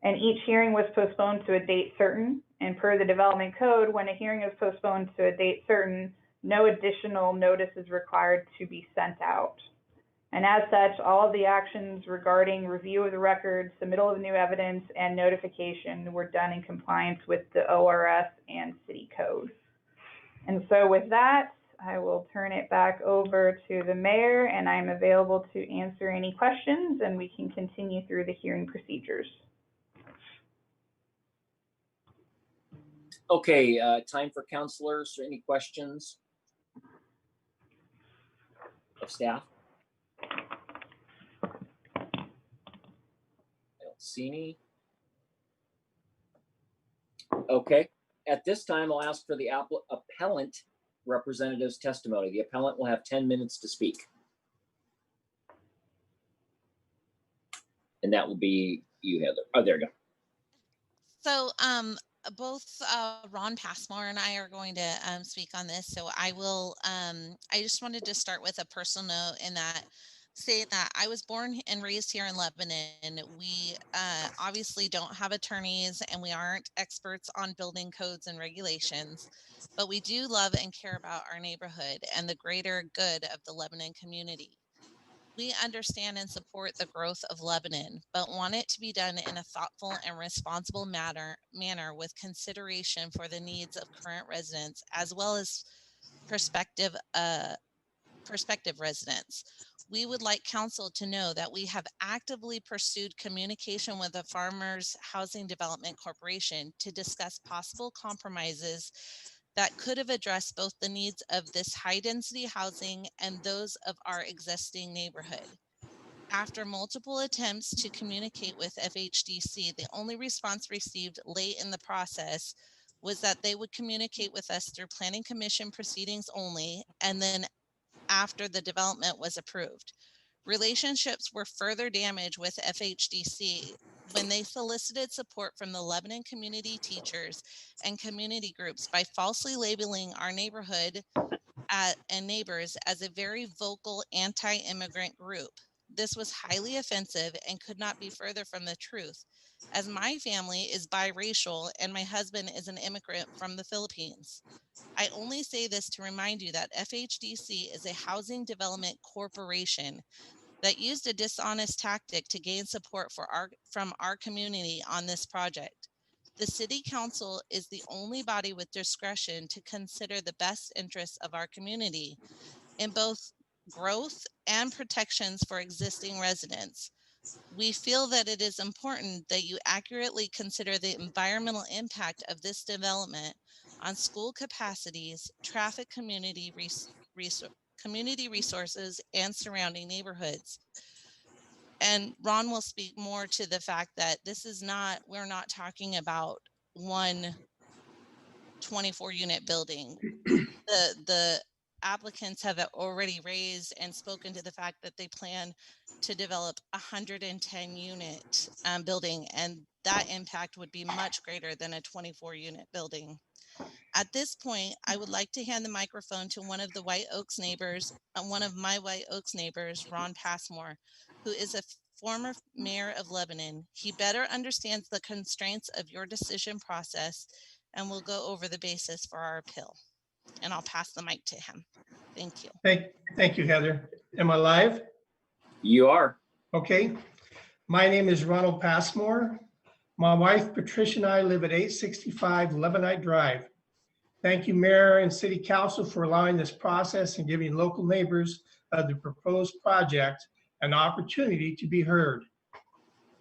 [SPEAKER 5] and each hearing was postponed to a date certain. And per the development code, when a hearing is postponed to a date certain, no additional notice is required to be sent out. And as such, all of the actions regarding review of the record, submittal of new evidence, and notification were done in compliance with the ORS and city code. And so with that, I will turn it back over to the mayor, and I'm available to answer any questions, and we can continue through the hearing procedures.
[SPEAKER 1] Okay, time for counselors. Any questions of staff? I don't see any. Okay, at this time, I'll ask for the appellant representative's testimony. The appellant will have 10 minutes to speak. And that will be you, Heather. Oh, there you go.
[SPEAKER 8] So both Ron Passmore and I are going to speak on this. So I will, I just wanted to start with a personal note in that, say that I was born and raised here in Lebanon. We obviously don't have attorneys and we aren't experts on building codes and regulations, but we do love and care about our neighborhood and the greater good of the Lebanon community. We understand and support the growth of Lebanon, but want it to be done in a thoughtful and responsible manner with consideration for the needs of current residents as well as prospective residents. We would like council to know that we have actively pursued communication with the Farmers Housing Development Corporation to discuss possible compromises that could have addressed both the needs of this high-density housing and those of our existing neighborhood. After multiple attempts to communicate with FHDC, the only response received late in the process was that they would communicate with us through Planning Commission proceedings only, and then after the development was approved. Relationships were further damaged with FHDC when they solicited support from the Lebanon community teachers and community groups by falsely labeling our neighborhood and neighbors as a very vocal anti-immigrant group. This was highly offensive and could not be further from the truth, as my family is biracial and my husband is an immigrant from the Philippines. I only say this to remind you that FHDC is a housing development corporation that used a dishonest tactic to gain support from our community on this project. The City Council is the only body with discretion to consider the best interests of our community in both growth and protections for existing residents. We feel that it is important that you accurately consider the environmental impact of this development on school capacities, traffic, community resources, and surrounding neighborhoods. And Ron will speak more to the fact that this is not, we're not talking about one 24-unit building. The applicants have already raised and spoken to the fact that they plan to develop 110-unit building, and that impact would be much greater than a 24-unit building. At this point, I would like to hand the microphone to one of the White Oaks neighbors, one of my White Oaks neighbors, Ron Passmore, who is a former mayor of Lebanon. He better understands the constraints of your decision process and will go over the basis for our appeal. And I'll pass the mic to him. Thank you.
[SPEAKER 7] Thank you, Heather. Am I live?
[SPEAKER 1] You are.
[SPEAKER 7] Okay. My name is Ronald Passmore. My wife Patricia and I live at 865 Lebanite Drive. Thank you, Mayor and City Council, for allowing this process and giving local neighbors of the proposed project an opportunity to be heard.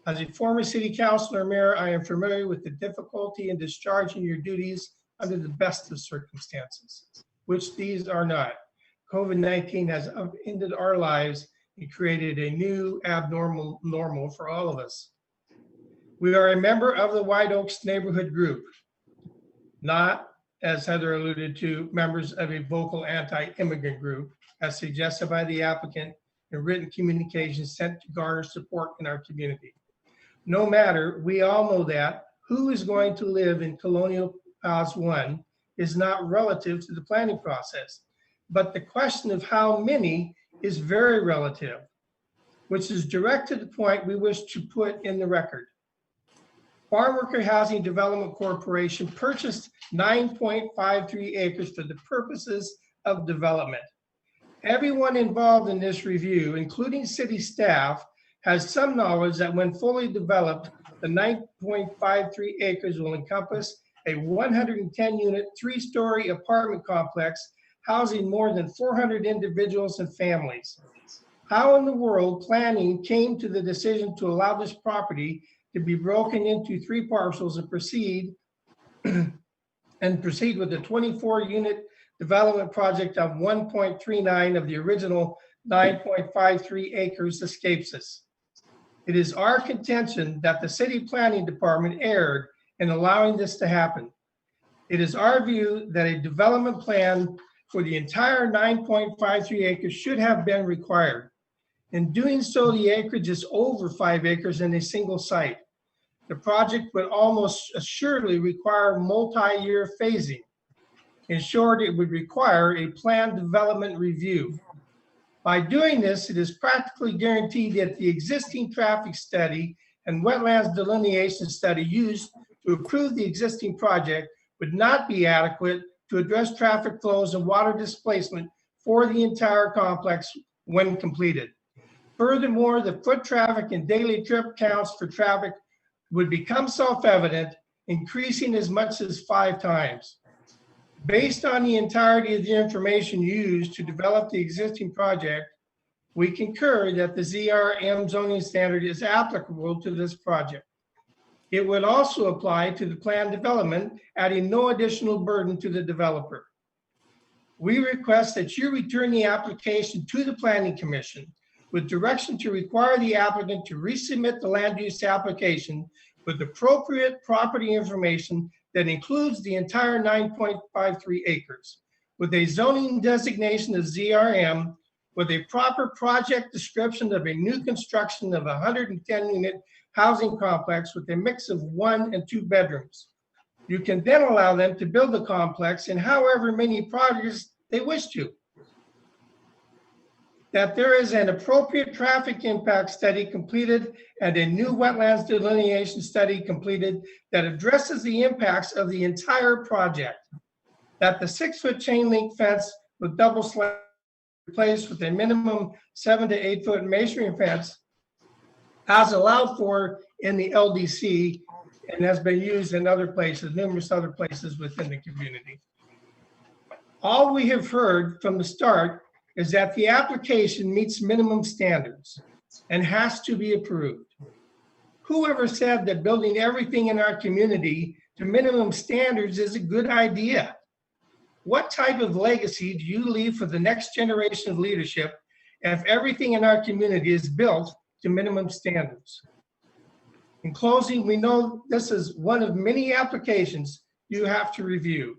[SPEAKER 7] As a former City Councilor, Mayor, I am familiar with the difficulty in discharging your duties under the best of circumstances, which these are not. COVID-19 has upended our lives and created a new abnormal normal for all of us. We are a member of the White Oaks neighborhood group, not, as Heather alluded to, members of a vocal anti-immigrant group, as suggested by the applicant in written communications sent to garner support in our community. No matter, we all know that who is going to live in Colonial Plaza 1 is not relative to the planning process, but the question of how many is very relative, which is direct to the point we wish to put in the record. Farm Worker Housing Development Corporation purchased 9.53 acres for the purposes of development. Everyone involved in this review, including city staff, has some knowledge that when fully developed, the 9.53 acres will encompass a 110-unit, 3-story apartment complex housing more than 400 individuals and families. How in the world planning came to the decision to allow this property to be broken into 3 parcels and proceed with the 24-unit development project of 1.39 of the original 9.53 acres escapes us. It is our contention that the city planning department erred in allowing this to happen. It is our view that a development plan for the entire 9.53 acres should have been required. In doing so, the acreage is over 5 acres in a single site. The project would almost assuredly require multi-year phasing. In short, it would require a planned development review. By doing this, it is practically guaranteed that the existing traffic study and wetlands delineation study used to approve the existing project would not be adequate to address traffic flows and water displacement for the entire complex when completed. Furthermore, the foot traffic and daily trip counts for traffic would become self-evident, increasing as much as 5 times. Based on the entirety of the information used to develop the existing project, we concur that the ZRM zoning standard is applicable to this project. It would also apply to the planned development, adding no additional burden to the developer. We request that you return the application to the Planning Commission with direction to require the applicant to resubmit the land use application with appropriate property information that includes the entire 9.53 acres, with a zoning designation of ZRM, with a proper project description of a new construction of a 110-unit housing complex with a mix of 1 and 2 bedrooms. You can then allow them to build the complex in however many projects they wish to. That there is an appropriate traffic impact study completed and a new wetlands delineation study completed that addresses the impacts of the entire project. That the 6-foot chain link fence with double slab replaced with a minimum 7 to 8 foot masonry fence as allowed for in the LDC and has been used in other places, numerous other places within the community. All we have heard from the start is that the application meets minimum standards and has to be approved. Whoever said that building everything in our community to minimum standards is a good idea? What type of legacy do you leave for the next generation of leadership if everything in our community is built to minimum standards? In closing, we know this is one of many applications you have to review.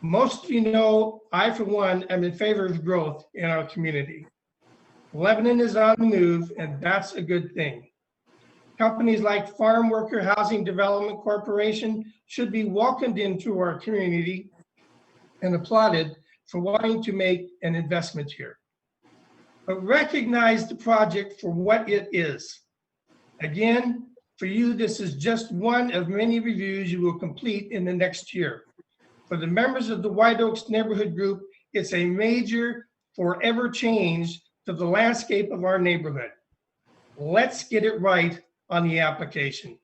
[SPEAKER 7] Most of you know, I, for one, am in favor of growth in our community. Lebanon is on the move, and that's a good thing. Companies like Farm Worker Housing Development Corporation should be welcomed into our community and applauded for wanting to make an investment here. but recognize the project for what it is. Again, for you, this is just one of many reviews you will complete in the next year. For the members of the White Oaks Neighborhood Group, it's a major forever change to the landscape of our neighborhood. Let's get it right on the application.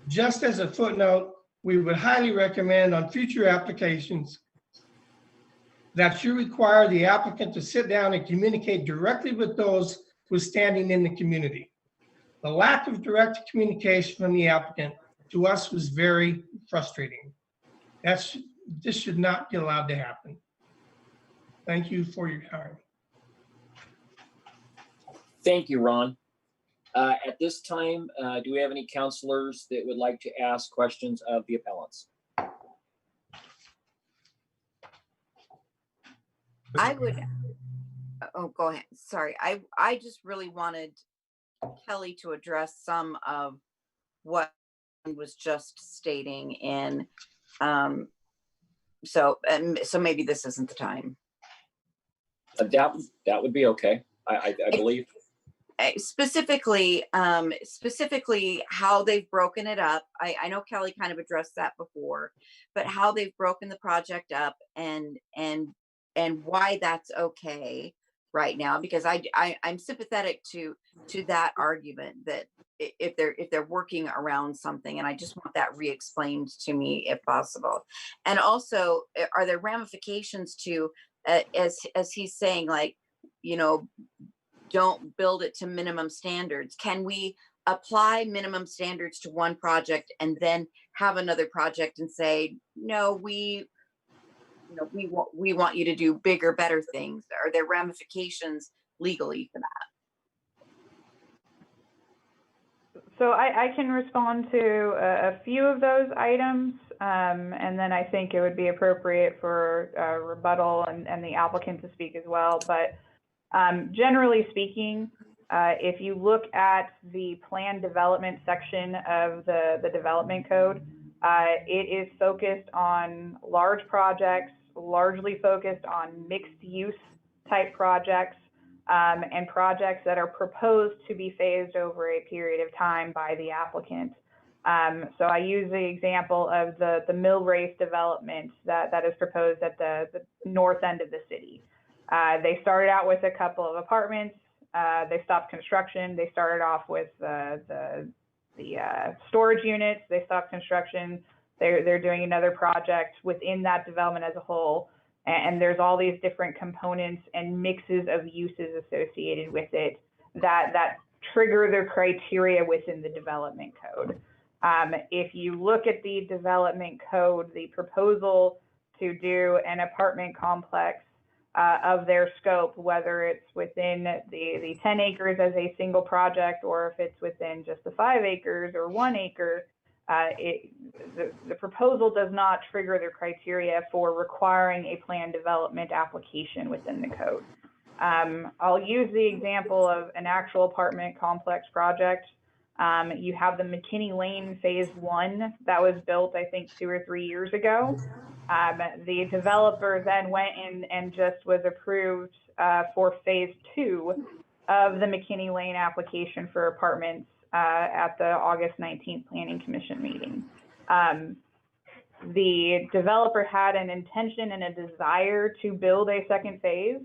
[SPEAKER 7] Just as a footnote, we would highly recommend on future applications that you require the applicant to sit down and communicate directly with those who are standing in the community. The lack of direct communication from the applicant to us was very frustrating. This should not be allowed to happen. Thank you for your time.
[SPEAKER 1] Thank you, Ron. At this time, do we have any counselors that would like to ask questions of the appellants?
[SPEAKER 4] I would, oh, go ahead. Sorry. I just really wanted Kelly to address some of what I was just stating in, so maybe this isn't the time.
[SPEAKER 1] That would be okay. I believe.
[SPEAKER 4] Specifically how they've broken it up. I know Kelly kind of addressed that before, but how they've broken the project up and why that's okay right now, because I'm sympathetic to that argument that if they're working around something, and I just want that re-explained to me if possible. And also, are there ramifications to as he's saying, like, you know, don't build it to minimum standards? Can we apply minimum standards to one project and then have another project and say, no, we want you to do bigger, better things? Are there ramifications legally for that?
[SPEAKER 5] So I can respond to a few of those items, and then I think it would be appropriate for rebuttal and the applicant to speak as well. But generally speaking, if you look at the plan development section of the development code, it is focused on large projects, largely focused on mixed use type projects, and projects that are proposed to be phased over a period of time by the applicant. So I use the example of the Mill Race development that is proposed at the north end of the city. They started out with a couple of apartments. They stopped construction. They started off with the storage units. They stopped construction. They're doing another project within that development as a whole. And there's all these different components and mixes of uses associated with it that trigger the criteria within the development code. If you look at the development code, the proposal to do an apartment complex of their scope, whether it's within the 10 acres as a single project, or if it's within just the 5 acres or 1 acre, the proposal does not trigger the criteria for requiring a plan development application within the code. I'll use the example of an actual apartment complex project. You have the McKinney Lane Phase 1 that was built, I think, 2 or 3 years ago. The developer then went in and just was approved for Phase 2 of the McKinney Lane application for apartments at the August 19th Planning Commission meeting. The developer had an intention and a desire to build a second phase.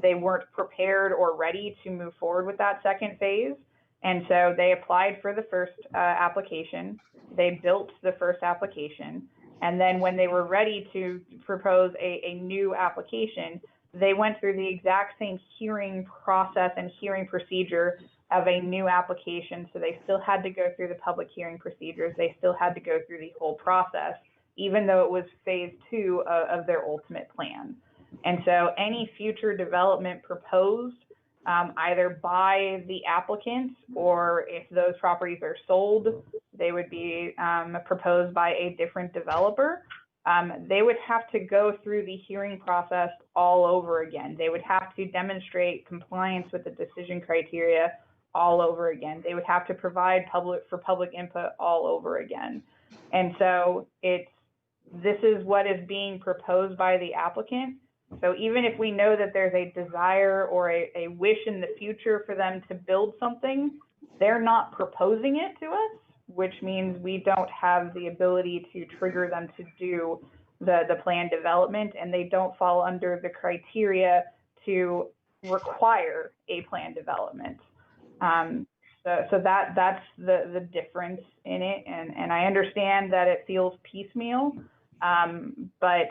[SPEAKER 5] They weren't prepared or ready to move forward with that second phase. And so they applied for the first application. They built the first application. And then when they were ready to propose a new application, they went through the exact same hearing process and hearing procedure of a new application. So they still had to go through the public hearing procedures. They still had to go through the whole process, even though it was Phase 2 of their ultimate plan. And so any future development proposed either by the applicant, or if those properties are sold, they would be proposed by a different developer. They would have to go through the hearing process all over again. They would have to demonstrate compliance with the decision criteria all over again. They would have to provide public input all over again. And so this is what is being proposed by the applicant. So even if we know that there's a desire or a wish in the future for them to build something, they're not proposing it to us, which means we don't have the ability to trigger them to do the planned development, and they don't fall under the criteria to require a planned development. So that's the difference in it, and I understand that it feels piecemeal, but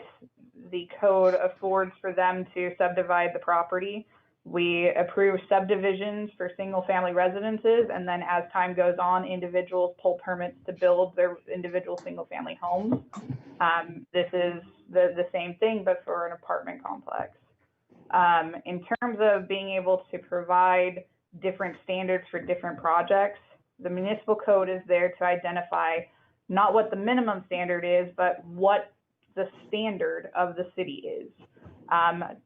[SPEAKER 5] the code affords for them to subdivide the property. We approve subdivisions for single family residences, and then as time goes on, individuals pull permits to build their individual single family homes. This is the same thing, but for an apartment complex. In terms of being able to provide different standards for different projects, the municipal code is there to identify not what the minimum standard is, but what the standard of the city is.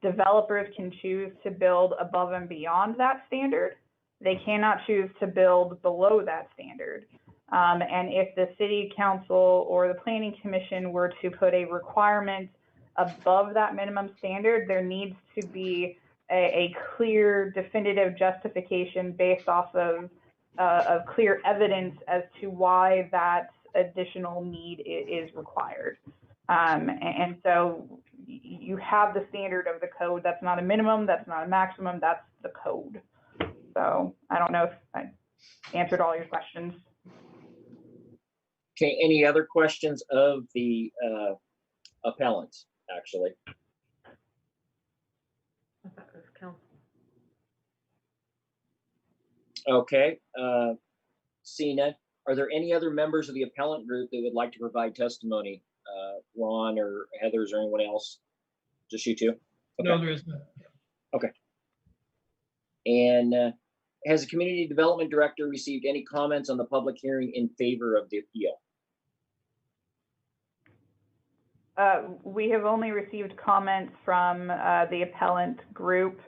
[SPEAKER 5] Developers can choose to build above and beyond that standard. They cannot choose to build below that standard. And if the city council or the planning commission were to put a requirement above that minimum standard, there needs to be a clear, definitive justification based off of clear evidence as to why that additional need is required. And so you have the standard of the code. That's not a minimum, that's not a maximum, that's the code. So I don't know if I answered all your questions.
[SPEAKER 1] Okay, any other questions of the appellant, actually?
[SPEAKER 9] I thought it was council.
[SPEAKER 1] Okay, seeing none, are there any other members of the appellant group that would like to provide testimony? Ron or Heathers or anyone else? Just you two? Okay.
[SPEAKER 7] No, there is not.
[SPEAKER 1] Okay. And has the community development director received any comments on the public hearing in favor of the appeal?
[SPEAKER 5] We have only received comments from the appellant group.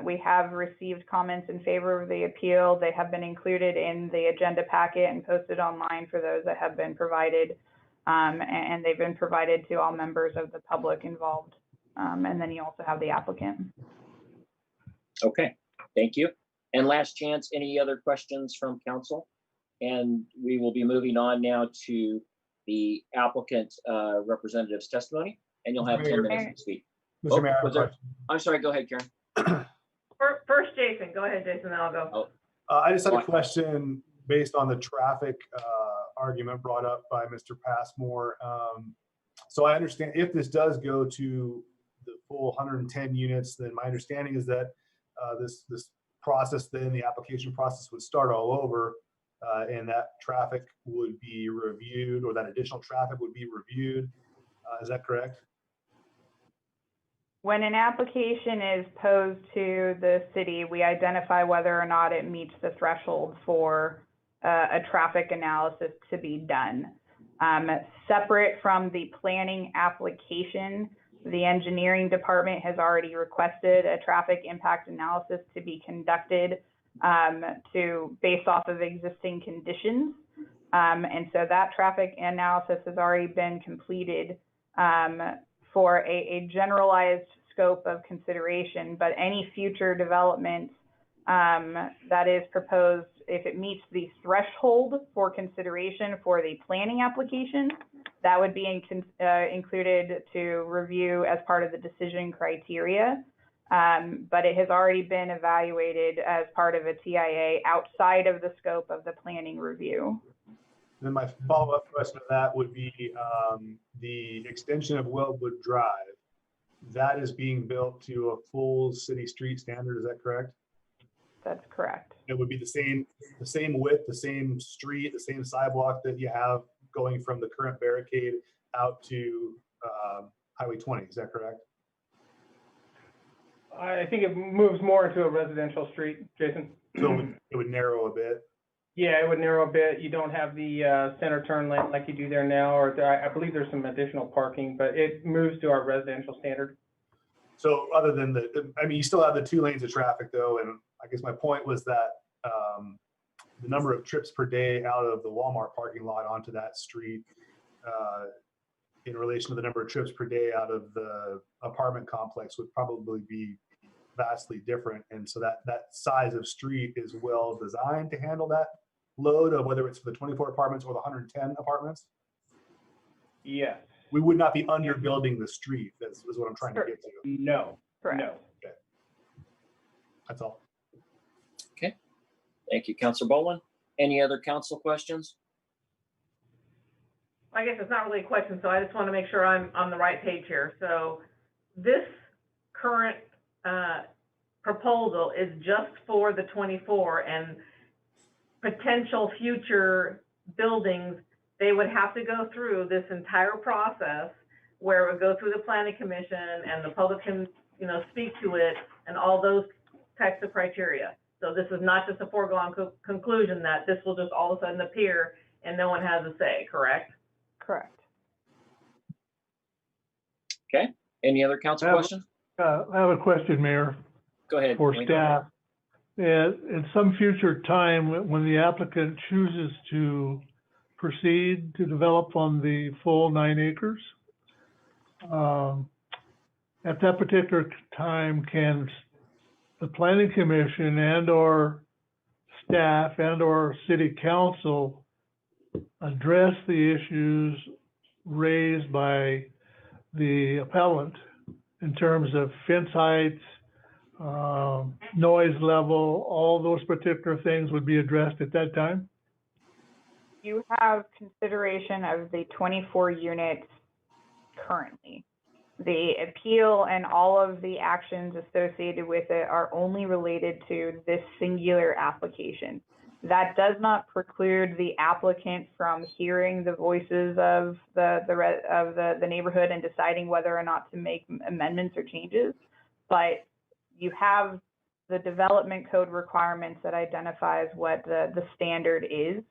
[SPEAKER 5] We have received comments in favor of the appeal. They have been included in the agenda packet and posted online for those that have been provided. And they've been provided to all members of the public involved. And then you also have the applicant.
[SPEAKER 1] Okay, thank you. And last chance, any other questions from council? And we will be moving on now to the applicant representative's testimony, and you'll have 10 minutes to speak.
[SPEAKER 10] Mr. Mayor, I have a
[SPEAKER 1] was there-
[SPEAKER 10] question.
[SPEAKER 1] I'm sorry, go ahead, Karen.
[SPEAKER 9] First, Jason. Go ahead, Jason, then I'll go.
[SPEAKER 10] I just had a question based on the traffic argument brought up by Mr. Passmore. So I understand if this does go to the full 110 units, then my understanding is that this process, then the application process would start all over, and that traffic would be reviewed, or that additional traffic would be reviewed. Is that correct?
[SPEAKER 5] When an application is posed to the city, we identify whether or not it meets the threshold for a traffic analysis to be done. Separate from the planning application, the engineering department has already requested a traffic impact analysis to be conducted based off of existing conditions. And so that traffic analysis has already been completed for a generalized scope of consideration, but any future development that is proposed, if it meets the threshold for consideration for the planning application, that would be included to review as part of the decision criteria. But it has already been evaluated as part of a TIA outside of the scope of the planning review.
[SPEAKER 10] Then my follow-up question to that would be the extension of Wellwood Drive. That is being built to a full city street standard. Is that correct?
[SPEAKER 5] That's correct.
[SPEAKER 10] It would be the same width, the same street, the same sidewalk that you have going from the current barricade out to Highway 20. Is that correct?
[SPEAKER 15] I think it moves more into a residential street, Jason.
[SPEAKER 10] So it would narrow a bit.
[SPEAKER 15] Yeah, it would narrow a bit. You don't have the center turn lane like you do there now, or I believe there's some additional parking, but it moves to our residential standard.
[SPEAKER 10] So other than I mean, you still have the 2 lanes of traffic though, and I guess my point was that the number of trips per day out of the Walmart parking lot onto that street in relation to the number of trips per day out of the apartment complex would probably be vastly different. And so that size of street is well designed to handle that load of whether it's for the 24 apartments or the 110 apartments.
[SPEAKER 15] Yes.
[SPEAKER 10] We would not be underbuilding the street. That's what I'm trying to get to.
[SPEAKER 15] No,
[SPEAKER 5] Correct.
[SPEAKER 15] no.
[SPEAKER 10] Okay. That's all.
[SPEAKER 1] Okay. Thank you, Councilor Boland. Any other council questions?
[SPEAKER 9] I guess it's not really a question, so I just want to make sure I'm on the right page here. So this current proposal is just for the 24, and potential future buildings, they would have to go through this entire process where it would go through the planning commission and the public can, speak to it and all those types of criteria. So this is not just a foregone conclusion that this will just all of a sudden appear and no one has a say, correct?
[SPEAKER 5] Correct.
[SPEAKER 1] Okay. Any other council questions?
[SPEAKER 3] I have a question, Mayor,
[SPEAKER 1] Go ahead.
[SPEAKER 3] for
[SPEAKER 1] Wayne.
[SPEAKER 3] staff. At some future time, when the applicant chooses to proceed to develop on the full 9 acres, at that particular time, can the planning commission and/or staff and/or city council address the issues raised by the appellant in terms of fence heights, noise level, all those particular things would be addressed at that time?
[SPEAKER 5] You have consideration of the 24 units currently. The appeal and all of the actions associated with it are only related to this singular application. That does not preclude the applicant from hearing the voices of the neighborhood and deciding whether or not to make amendments or changes. But you have the development code requirements that identifies what the standard is,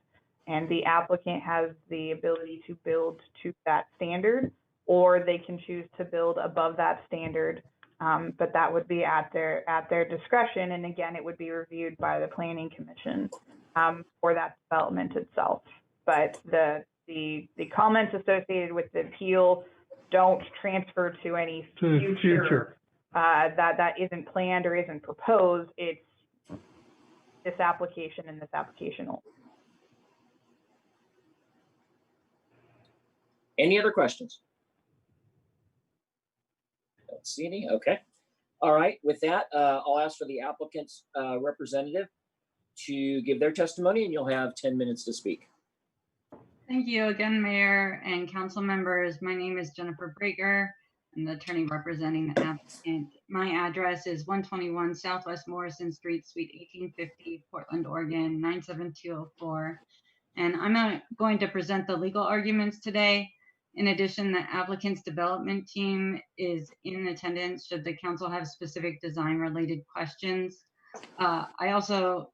[SPEAKER 5] and the applicant has the ability to build to that standard, or they can choose to build above that standard. But that would be at their discretion, and again, it would be reviewed by the planning commission for that development itself. But the comments associated with the appeal don't transfer to any future that isn't planned or isn't proposed. It's this application and this application only.
[SPEAKER 1] Any other questions? Don't see any. Okay. All right. With that, I'll ask for the applicant's representative to give their testimony, and you'll have 10 minutes to speak.
[SPEAKER 12] Thank you again, Mayor and council members. My name is Jennifer Breaker. I'm the attorney representing the applicant. My address is 121 Southwest Morrison Street, Suite 1850, Portland, Oregon, 97204. And I'm going to present the legal arguments today. In addition, the applicant's development team is in attendance should the council have specific design related questions. I also,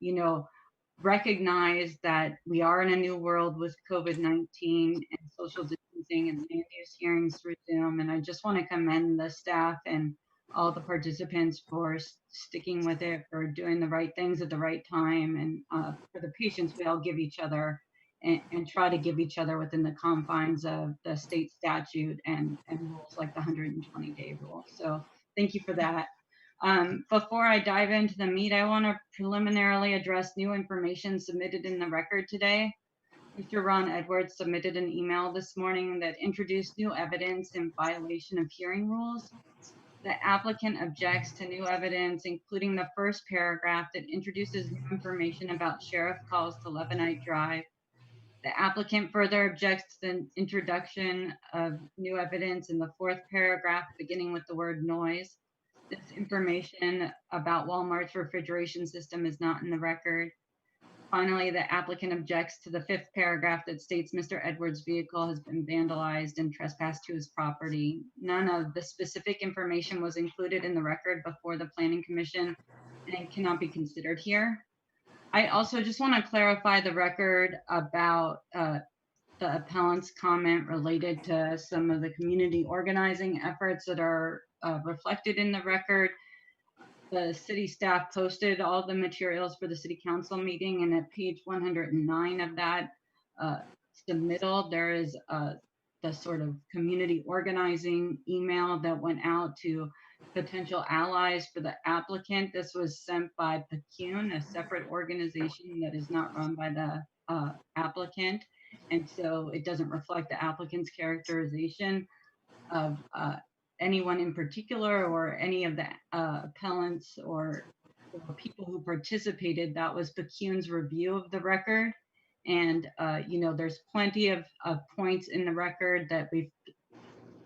[SPEAKER 12] recognize that we are in a new world with COVID-19 and social distancing and land use hearings through Zoom. And I just want to commend the staff and all the participants for sticking with it, for doing the right things at the right time, and for the patience we all give each other and try to give each other within the confines of the state statute and rules like the 120-day rule. So thank you for that. Before I dive into the meat, I want to preliminarily address new information submitted in the record today. Mr. Ron Edwards submitted an email this morning that introduced new evidence in violation of hearing rules. The applicant objects to new evidence, including the first paragraph that introduces new information about sheriff calls to Lebanon Drive. The applicant further objects to the introduction of new evidence in the fourth paragraph, beginning with the word noise. This information about Walmart's refrigeration system is not in the record. Finally, the applicant objects to the fifth paragraph that states Mr. Edwards' vehicle has been vandalized and trespassed to his property. None of the specific information was included in the record before the Planning Commission and cannot be considered here. I also just want to clarify the record about the appellant's comment related to some of the community organizing efforts that are reflected in the record. The city staff posted all the materials for the city council meeting, and at page 109 of that submittal, there is the sort of community organizing email that went out to potential allies for the applicant. This was sent by PECUN, a separate organization that is not run by the applicant. And so it doesn't reflect the applicant's characterization of anyone in particular or any of the appellants or people who participated. That was PECUN's review of the record. And, there's plenty of points in the record that we've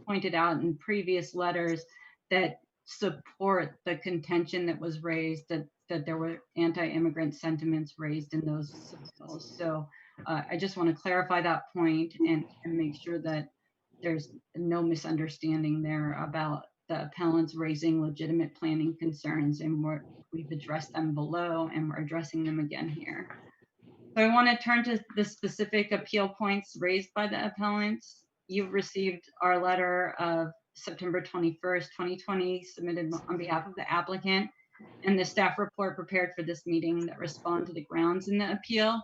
[SPEAKER 12] pointed out in previous letters that support the contention that was raised, that there were anti-immigrant sentiments raised in those circles. So I just want to clarify that point and make sure that there's no misunderstanding there about the appellants raising legitimate planning concerns, and we've addressed them below and we're addressing them again here. So I want to turn to the specific appeal points raised by the appellants. You've received our letter of September 21st, 2020, submitted on behalf of the applicant, and the staff report prepared for this meeting that respond to the grounds in the appeal.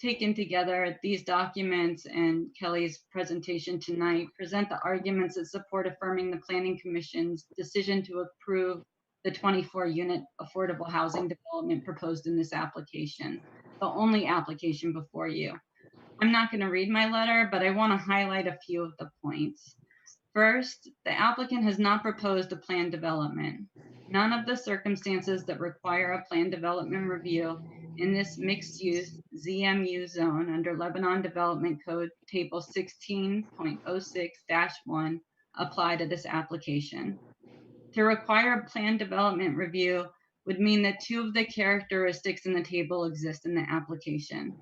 [SPEAKER 12] Taken together, these documents and Kelly's presentation tonight present the arguments that support affirming the Planning Commission's decision to approve the 24-unit affordable housing development proposed in this application, the only application before you. I'm not going to read my letter, but I want to highlight a few of the points. First, the applicant has not proposed a planned development. None of the circumstances that require a planned development review in this mixed-use ZMU zone under Lebanon Development Code Table 16.06-1 apply to this application. To require a planned development review would mean that two of the characteristics in the table exist in the application.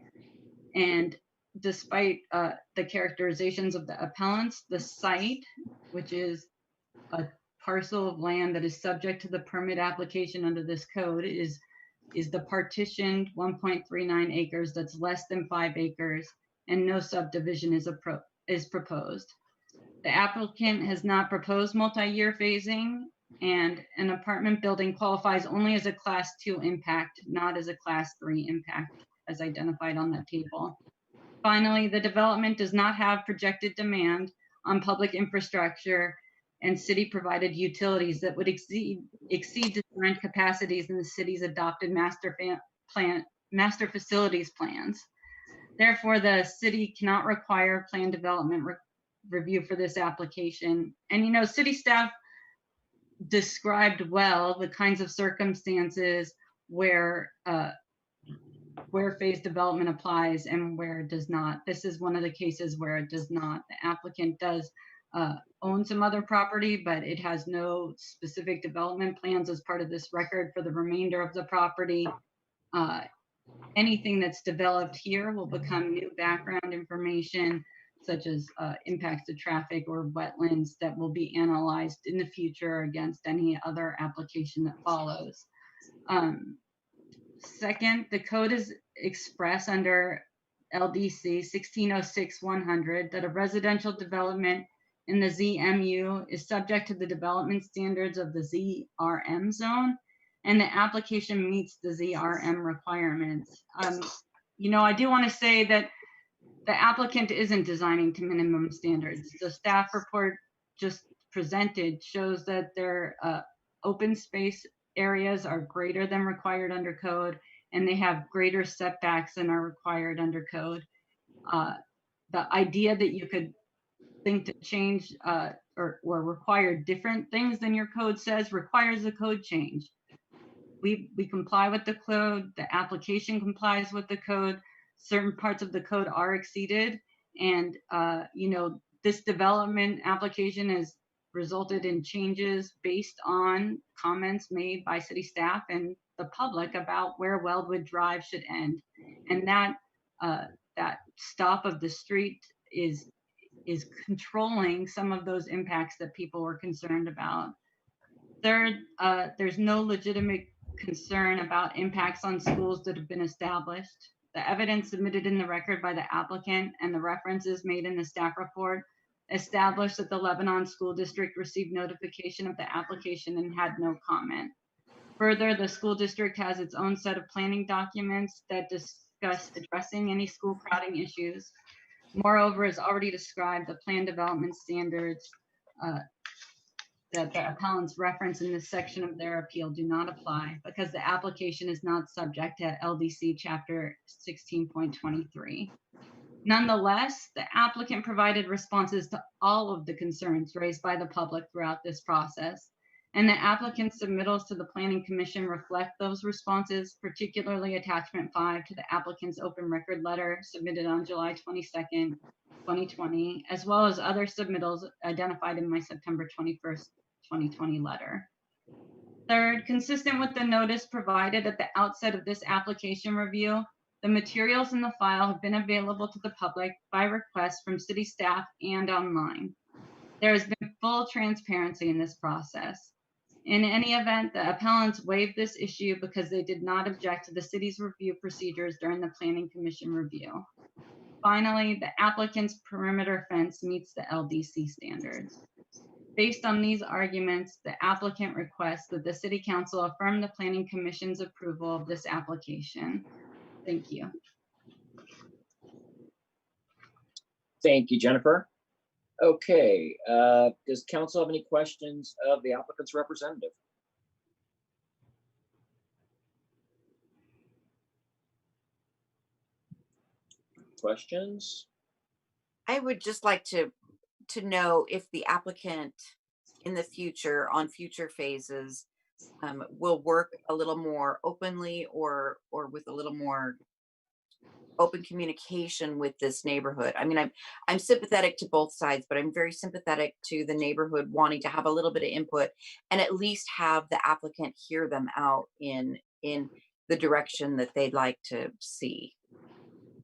[SPEAKER 12] And despite the characterizations of the appellants, the site, which is a parcel of land that is subject to the permit application under this code, is the partitioned 1.39 acres that's less than 5 acres, and no subdivision is proposed. The applicant has not proposed multi-year phasing, and an apartment building qualifies only as a Class 2 impact, not as a Class 3 impact, as identified on that table. Finally, the development does not have projected demand on public infrastructure and city-provided utilities that would exceed design capacities in the city's adopted master facilities plans. Therefore, the city cannot require planned development review for this application. And city staff described well the kinds of circumstances where phased development applies and where it does not. This is one of the cases where it does not. The applicant does own some other property, but it has no specific development plans as part of this record for the remainder of the property. Anything that's developed here will become new background information, such as impacts to traffic or wetlands that will be analyzed in the future against any other application that follows. Second, the code is expressed under LDC 1606-100 that a residential development in the ZMU is subject to the development standards of the ZRM zone, and the application meets the ZRM requirements. I do want to say that the applicant isn't designing to minimum standards. The staff report just presented shows that their open space areas are greater than required under code, and they have greater setbacks than are required under code. The idea that you could think to change or require different things than your code says requires a code change. We comply with the code, the application complies with the code, certain parts of the code are exceeded, and this development application has resulted in changes based on comments made by city staff and the public about where Weldwood Drive should end. And that stop of the street is controlling some of those impacts that people were concerned about. Third, there's no legitimate concern about impacts on schools that have been established. The evidence submitted in the record by the applicant and the references made in the staff report established that the Lebanon School District received notification of the application and had no comment. Further, the school district has its own set of planning documents that discuss addressing any school crowding issues. Moreover, as already described, the plan development standards that the appellants reference in this section of their appeal do not apply because the application is not subject to LDC Chapter 16.23. Nonetheless, the applicant provided responses to all of the concerns raised by the public throughout this process, and the applicant's submittals to the Planning Commission reflect those responses, particularly Attachment 5 to the applicant's open record letter submitted on July 22nd, 2020, as well as other submittals identified in my September 21st, 2020 letter. Third, consistent with the notice provided at the outset of this application review, the materials in the file have been available to the public by request from city staff and online. There has been full transparency in this process. In any event, the appellants waived this issue because they did not object to the city's review procedures during the Planning Commission review. Finally, the applicant's perimeter fence meets the LDC standards. Based on these arguments, the applicant requests that the City Council affirm the Planning Commission's approval of this application. Thank you.
[SPEAKER 1] Thank you, Jennifer. Okay, does council have any questions of the applicant's representative? Questions?
[SPEAKER 4] I would just like to know if the applicant in the future, on future phases, will work a little more openly or with a little more open communication with this neighborhood. I mean, I'm sympathetic to both sides, but I'm very sympathetic to the neighborhood wanting to have a little bit of input and at least have the applicant hear them out in the direction that they'd like to see.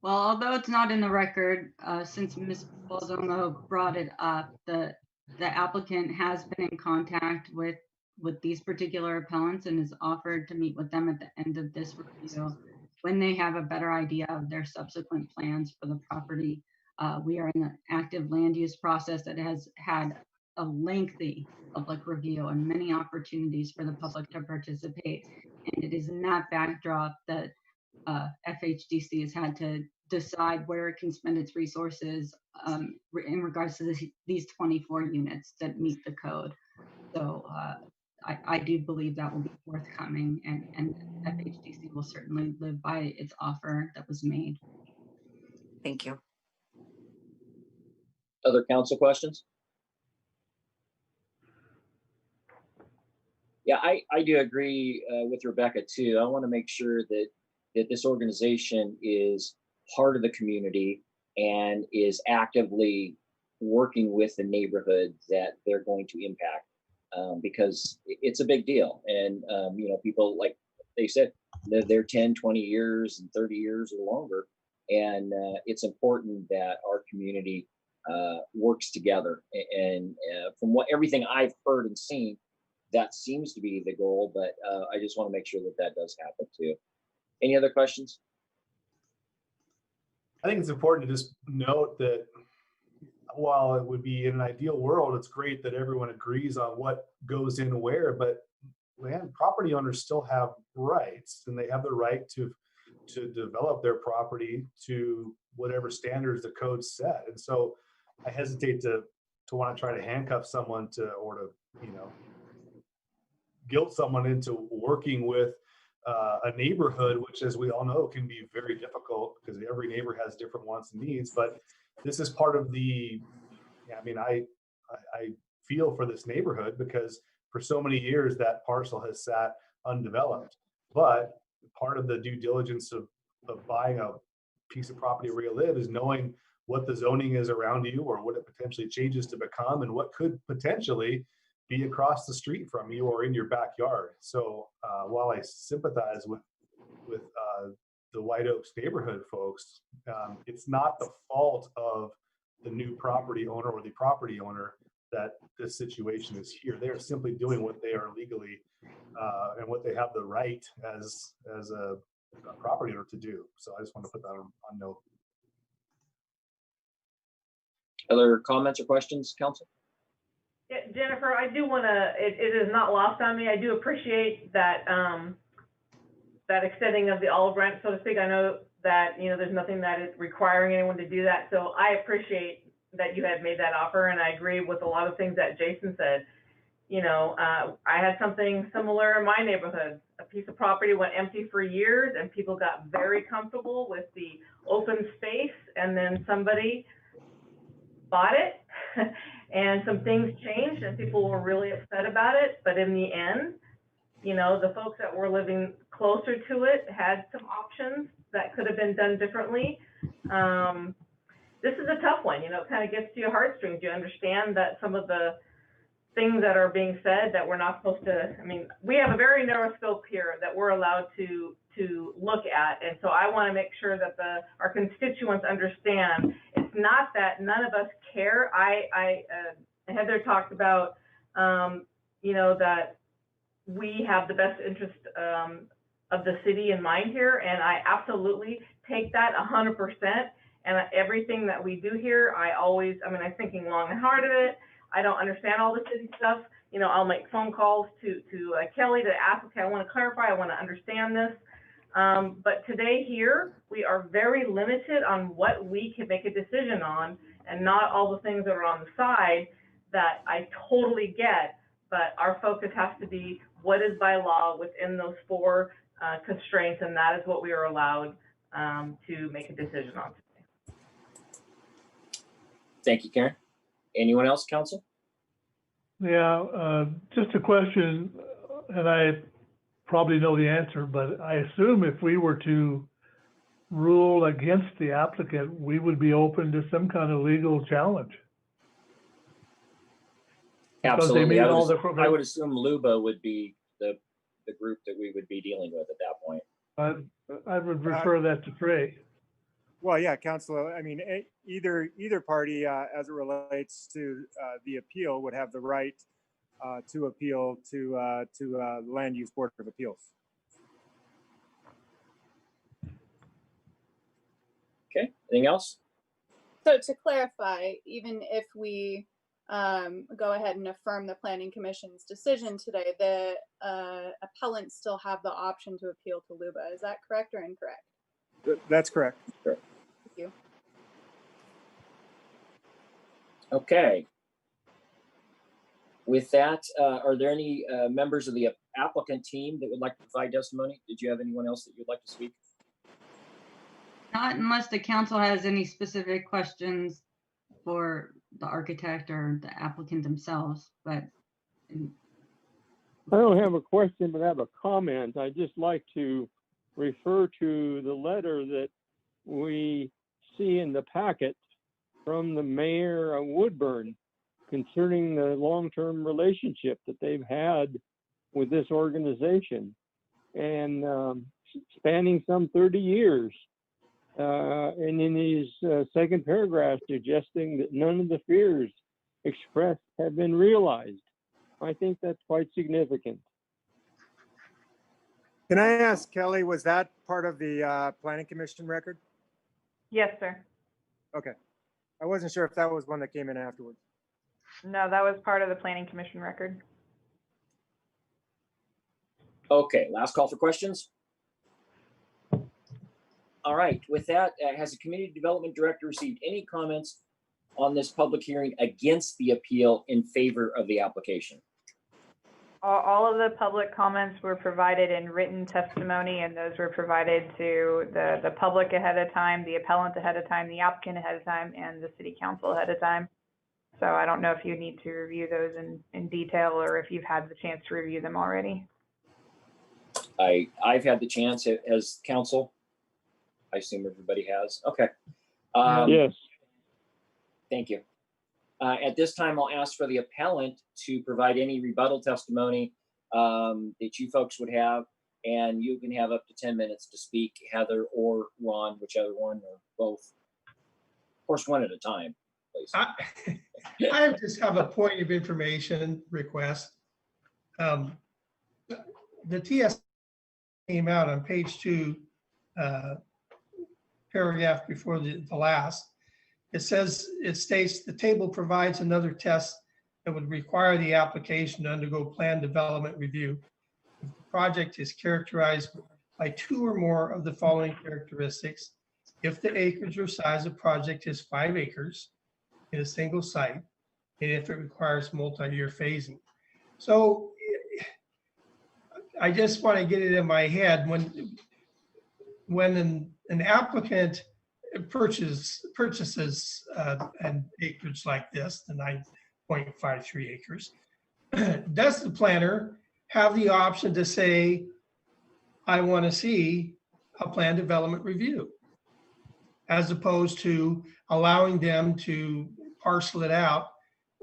[SPEAKER 12] Well, although it's not in the record, since Ms. Bolzono brought it up, the applicant has been in contact with these particular appellants and has offered to meet with them at the end of this review when they have a better idea of their subsequent plans for the property. We are in the active land use process that has had a lengthy public review and many opportunities for the public to participate. And it is in that backdrop that FHDC has had to decide where it can spend its resources in regards to these 24 units that meet the code. So I do believe that will be forthcoming, and FHDC will certainly live by its offer that was made.
[SPEAKER 4] Thank you.
[SPEAKER 1] Other council questions? Yeah, I do agree with Rebecca too. I want to make sure that this organization is part of the community and is actively working with the neighborhood that they're going to impact, because it's a big deal. And, you know, people, like they said, they're 10, 20 years and 30 years or longer. And it's important that our community works together. And from everything I've heard and seen, that seems to be the goal, but I just want to make sure that does happen too. Any other questions?
[SPEAKER 10] I think it's important to just note that while it would be in an ideal world, it's great that everyone agrees on what goes in where, but property owners still have rights, and they have the right to develop their property to whatever standards the code set. And so I hesitate to want to try to handcuff someone or to, you know, guilt someone into working with a neighborhood, which, as we all know, can be very difficult because every neighbor has different wants and needs. But this is part of the, I mean, I feel for this neighborhood because for so many years that parcel has sat undeveloped. But part of the due diligence of buying a piece of property where you live is knowing what the zoning is around you or what it potentially changes to become and what could potentially be across the street from you or in your backyard. So while I sympathize with the White Oaks neighborhood folks, it's not the fault of the new property owner or the property owner that this situation is here. They are simply doing what they are legally and what they have the right as a property owner to do. So I just want to put that on note.
[SPEAKER 1] Other comments or questions, council?
[SPEAKER 9] Yeah, Jennifer, I do want to, it is not lost on me. I do appreciate that that extending of the olive branch, so to speak. I know that, there's nothing that is requiring anyone to do that. So I appreciate that you had made that offer, and I agree with a lot of things that Jason said. I had something similar in my neighborhood. A piece of property went empty for years, and people got very comfortable with the open space, and then somebody bought it, and some things changed, and people were really upset about it. But in the end, the folks that were living closer to it had some options that could have been done differently. This is a tough one, it kind of gets to your heartstrings. You understand that some of the things that are being said that we're not supposed to, we have a very narrow scope here that we're allowed to look at. And so I want to make sure that our constituents understand it's not that none of us care. Heather talked about, that we have the best interest of the city in mind here. And I absolutely take that 100%. And everything that we do here, I'm thinking long and hard of it. I don't understand all the city stuff. I'll make phone calls to Kelly to ask, okay, I want to clarify, I want to understand this. But today here, we are very limited on what we can make a decision on, and not all the things that are on the side that I totally get. But our focus has to be what is by law within those 4 constraints, and that is what we are allowed to make a decision on.
[SPEAKER 1] Thank you, Karen. Anyone else, council?
[SPEAKER 3] Yeah, just a question, and I probably know the answer, but I assume if we were to rule against the applicant, we would be open to some kind of legal challenge.
[SPEAKER 1] Absolutely. I would assume LUBA would be the group that we would be dealing with at that point.
[SPEAKER 3] I would refer that to Trey.
[SPEAKER 6] Well, yeah, Councilor, either party, as it relates to the appeal, would have the right to appeal to the Land Use Board of Appeals.
[SPEAKER 1] Okay, anything else?
[SPEAKER 14] So to clarify, even if we go ahead and affirm the Planning Commission's decision today, the appellants still have the option to appeal to LUBA. Is that correct or incorrect?
[SPEAKER 6] That's correct.
[SPEAKER 14] Thank you.
[SPEAKER 1] Okay. With that, are there any members of the applicant team that would like to provide testimony? Did you have anyone else that you'd like to speak?
[SPEAKER 12] Not unless the council has any specific questions for the architect or the applicant themselves, but.
[SPEAKER 13] I don't have a question, but I have a comment. I'd just like to refer to the letter that we see in the packet from the mayor of Woodburn concerning the long-term relationship that they've had with this organization, and spanning some 30 years. And in his second paragraph, suggesting that none of the fears expressed have been realized. I think that's quite significant.
[SPEAKER 6] Can I ask Kelly, was that part of the Planning Commission record?
[SPEAKER 5] Yes, sir.
[SPEAKER 6] Okay. I wasn't sure if that was one that came in afterwards.
[SPEAKER 5] No, that was part of the Planning Commission record.
[SPEAKER 1] Okay, last call for questions. All right, with that, has the Community Development Director received any comments on this public hearing against the appeal in favor of the application?
[SPEAKER 5] All of the public comments were provided in written testimony, and those were provided to the public ahead of time, the appellant ahead of time, the applicant ahead of time, and the city council ahead of time. So I don't know if you need to review those in detail or if you've had the chance to review them already.
[SPEAKER 1] I've had the chance as council. I assume everybody has. Okay.
[SPEAKER 13] Yes.
[SPEAKER 1] Thank you. At this time, I'll ask for the appellant to provide any rebuttal testimony that you folks would have, and you can have up to 10 minutes to speak, Heather or Ron, whichever one, or both. Of course, one at a time, please.
[SPEAKER 7] I just have a point of information request. The TS came out on page 2, paragraph before the last. It states the table provides another test that would require the application to undergo plan development review. If the project is characterized by 2 or more of the following characteristics if the acreage or size of project is 5 acres in a single site, and if it requires multi-year phasing. So I just want to get it in my head when an applicant purchases an acreage like this, the 9.53 acres, does the planner have the option to say, I want to see a plan development review, as opposed to allowing them to parcel it out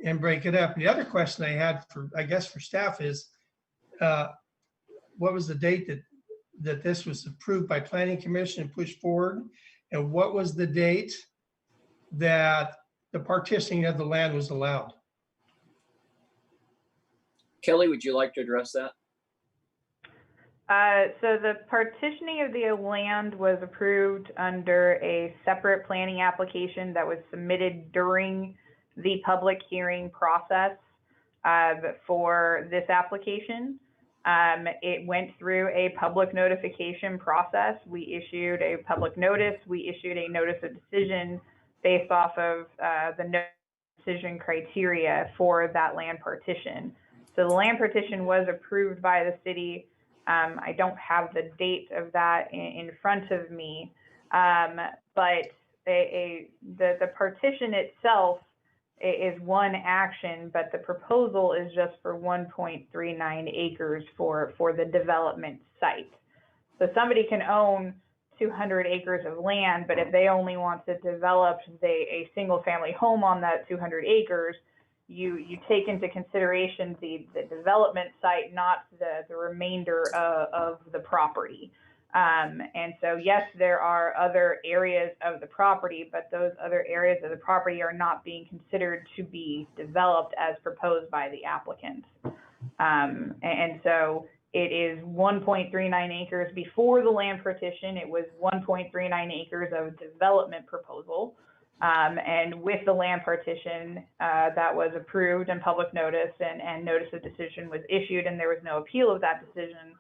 [SPEAKER 7] and break it up? And the other question I had for, I guess for staff is, what was the date that this was approved by Planning Commission and pushed forward? And what was the date that the partitioning of the land was allowed?
[SPEAKER 1] Kelly, would you like to address that?
[SPEAKER 5] So the partitioning of the land was approved under a separate planning application that was submitted during the public hearing process for this application. It went through a public notification process. We issued a public notice. We issued a notice of decision based off of the decision criteria for that land partition. So the land partition was approved by the city. I don't have the date of that in front of me, but the partition itself is one action, but the proposal is just for 1.39 acres for the development site. So somebody can own 200 acres of land, but if they only want to develop a single family home on that 200 acres, you take into consideration the development site, not the remainder of the property. And so, yes, there are other areas of the property, but those other areas of the property are not being considered to be developed as proposed by the applicant. And so it is 1.39 acres. Before the land partition, it was 1.39 acres of development proposal. And with the land partition, that was approved and public notice and notice of decision was issued, and there was no appeal of that decision.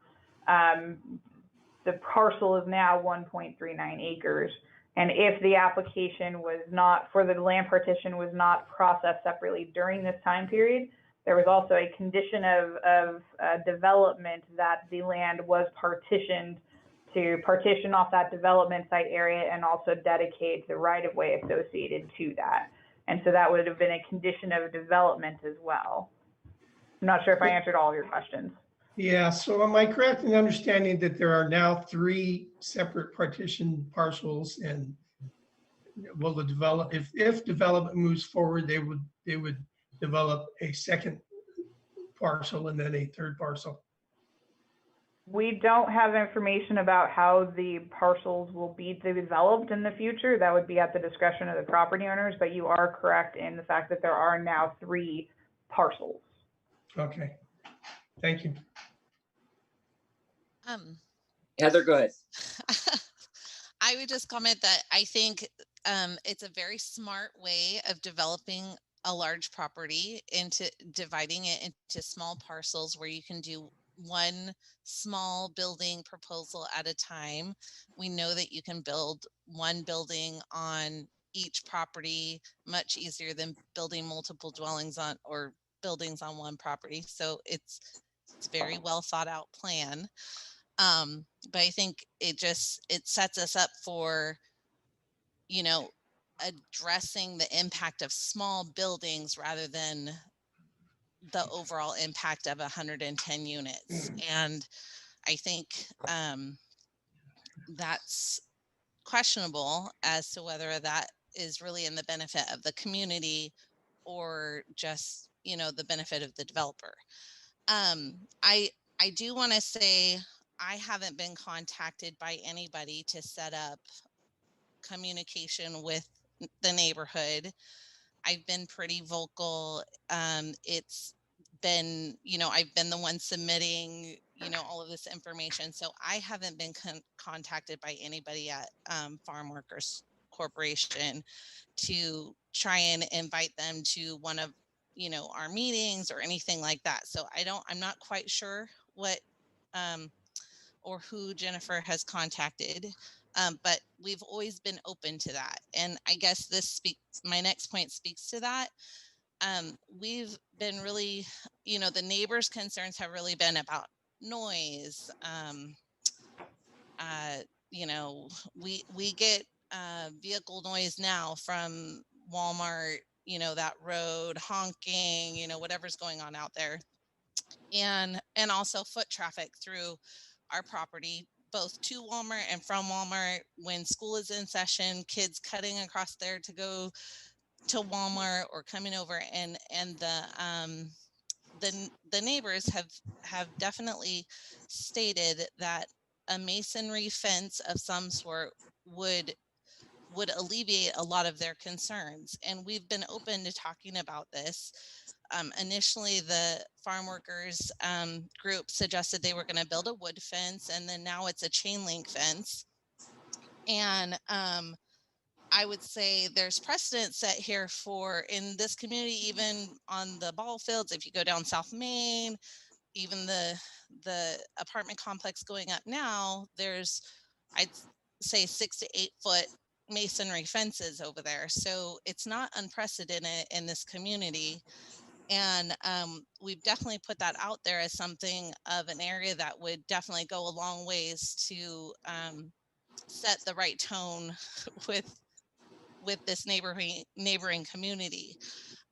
[SPEAKER 5] The parcel is now 1.39 acres. And if the application was not, for the land partition was not processed separately during this time period, there was also a condition of development that the land was partitioned to partition off that development site area and also dedicate the right-of-way associated to that. And so that would have been a condition of development as well. I'm not sure if I answered all of your questions.
[SPEAKER 7] Yeah, so am I correct in understanding that there are now 3 separate partition parcels, and will the if development moves forward, they would develop a second parcel and then a third parcel?
[SPEAKER 5] We don't have information about how the parcels will be developed in the future. That would be at the discretion of the property owners, but you are correct in the fact that there are now 3 parcels.
[SPEAKER 7] Okay, thank you.
[SPEAKER 1] Heather, go ahead.
[SPEAKER 8] I would just comment that I think it's a very smart way of developing a large property into dividing it into small parcels where you can do one small building proposal at a time. We know that you can build one building on each property much easier than building multiple dwellings on or buildings on one property. So it's very well thought out plan. But I think it sets us up for, addressing the impact of small buildings rather than the overall impact of 110 units. And I think that's questionable as to whether that is really in the benefit of the community or just, the benefit of the developer. I do want to say I haven't been contacted by anybody to set up communication with the neighborhood. I've been pretty vocal. It's been, I've been the one submitting, all of this information. So I haven't been contacted by anybody at Farm Workers Corporation to try and invite them to one of, our meetings or anything like that. So I'm not quite sure what or who Jennifer has contacted. But we've always been open to that. And I guess my next point speaks to that. We've been really, the neighbors' concerns have really been about noise. We get vehicle noise now from Walmart, that road, honking, whatever's going on out there. And also foot traffic through our property, both to Walmart and from Walmart. When school is in session, kids cutting across there to go to Walmart or coming over, and the neighbors have definitely stated that a masonry fence of some sort would alleviate a lot of their concerns. And we've been open to talking about this. Initially, the farm workers group suggested they were going to build a wood fence, and then now it's a chain link fence. And I would say there's precedent set here for in this community, even on the ball fields. If you go down South Main, even the apartment complex going up now, there's, I'd say 6 to 8 foot masonry fences over there. So it's not unprecedented in this community. And we've definitely put that out there as something of an area that would definitely go a long ways to set the right tone with this neighboring community.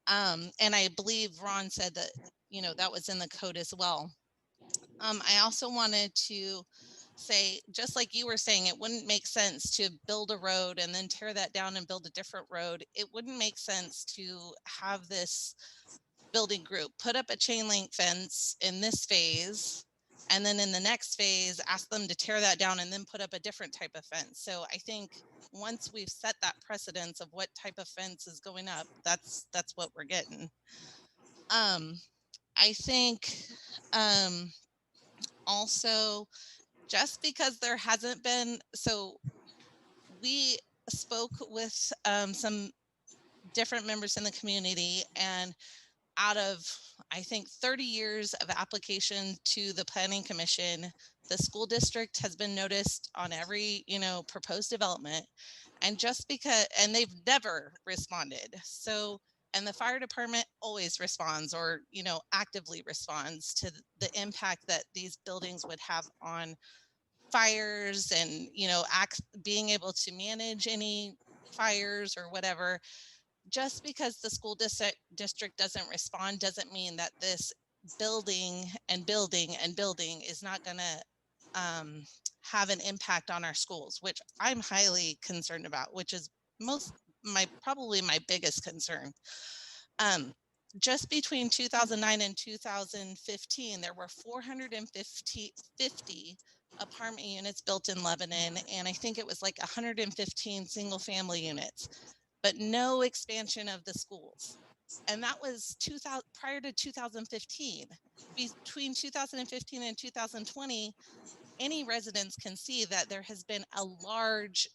[SPEAKER 8] And I believe Ron said that, that was in the code as well. I also wanted to say, just like you were saying, it wouldn't make sense to build a road and then tear that down and build a different road. It wouldn't make sense to have this building group put up a chain link fence in this phase, and then in the next phase, ask them to tear that down and then put up a different type of fence. So I think once we've set that precedence of what type of fence is going up, that's what we're getting. I think also, just because there hasn't been, so we spoke with some different members in the community, and out of, I think, 30 years of application to the Planning Commission, the school district has been noticed on every, proposed development. And just because, and they've never responded. So, and the fire department always responds, or, actively responds to the impact that these buildings would have on fires and, being able to manage any fires or whatever. Just because the school district doesn't respond doesn't mean that this building and building and building is not going to have an impact on our schools, which I'm highly concerned about, which is probably my biggest concern. Just between 2009 and 2015, there were 450 apartment units built in Lebanon, and I think it was like 115 single family units, but no expansion of the schools. And that was prior to 2015. Between 2015 and 2020, any residents can see that there has been a large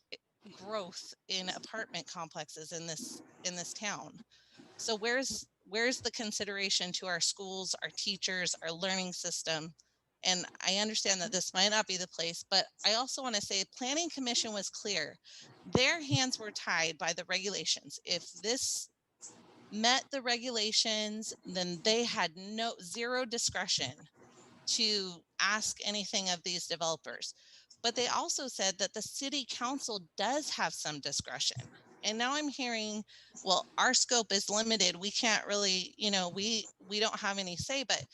[SPEAKER 8] growth in apartment complexes in this town. So where's the consideration to our schools, our teachers, our learning system? And I understand that this might not be the place, but I also want to say Planning Commission was clear. Their hands were tied by the regulations. If this met the regulations, then they had zero discretion to ask anything of these developers. But they also said that the city council does have some discretion. And now I'm hearing, well, our scope is limited. We can't really, we don't have any say, but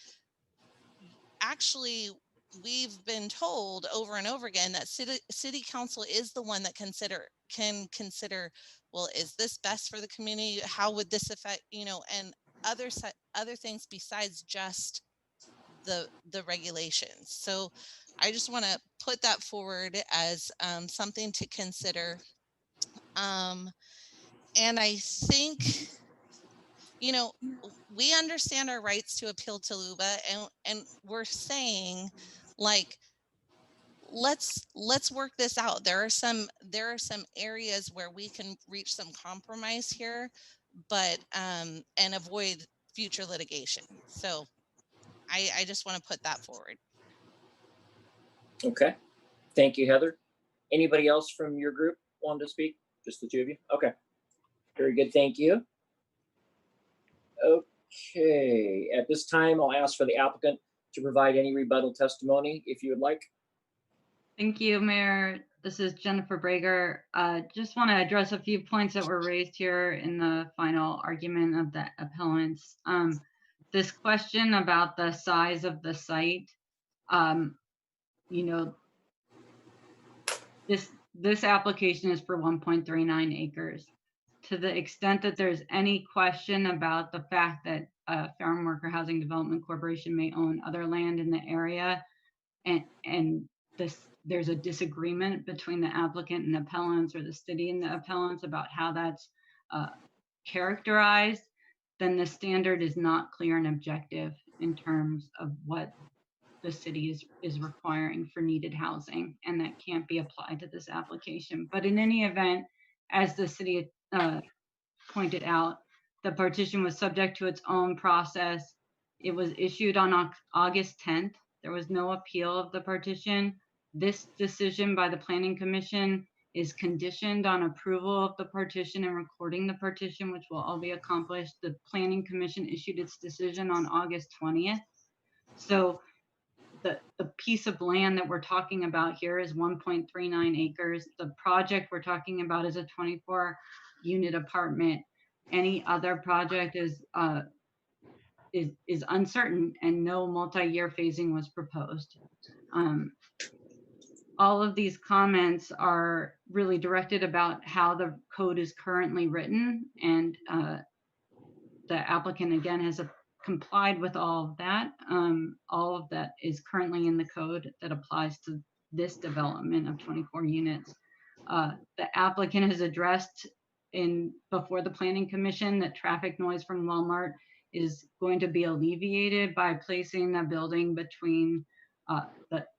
[SPEAKER 8] actually we've been told over and over again that city council is the one that can consider, well, is this best for the community? How would this affect, and other things besides just the regulations. So I just want to put that forward as something to consider. And I think, we understand our rights to appeal to LUBA, and we're saying, like, let's work this out. There are some areas where we can reach some compromise here, but and avoid future litigation. So I just want to put that forward.
[SPEAKER 1] Okay. Thank you, Heather. Anybody else from your group want to speak? Just the two of you? Okay. Very good. Thank you. Okay. At this time, I'll ask for the applicant to provide any rebuttal testimony if you would like.
[SPEAKER 12] Thank you, Mayor. This is Jennifer Brager. Just want to address a few points that were raised here in the final argument of the appellants. This question about the size of the site, you know, this application is for 1.39 acres. To the extent that there's any question about the fact that Farm Worker Housing Development Corporation may own other land in the area, and there's a disagreement between the applicant and appellants, or the city and the appellants, about how that's characterized, then the standard is not clear and objective in terms of what the city is requiring for needed housing, and that can't be applied to this application. But in any event, as the city pointed out, the partition was subject to its own process. It was issued on August 10th. There was no appeal of the partition. This decision by the Planning Commission is conditioned on approval of the partition and recording the partition, which will all be accomplished. The Planning Commission issued its decision on August 20th. So the piece of land that we're talking about here is 1.39 acres. The project we're talking about is a 24-unit apartment. Any other project is uncertain, and no multi-year phasing was proposed. All of these comments are really directed about how the code is currently written, and the applicant again has complied with all of that. All of that is currently in the code that applies to this development of 24 units. The applicant has addressed before the Planning Commission that traffic noise from Walmart is going to be alleviated by placing the building between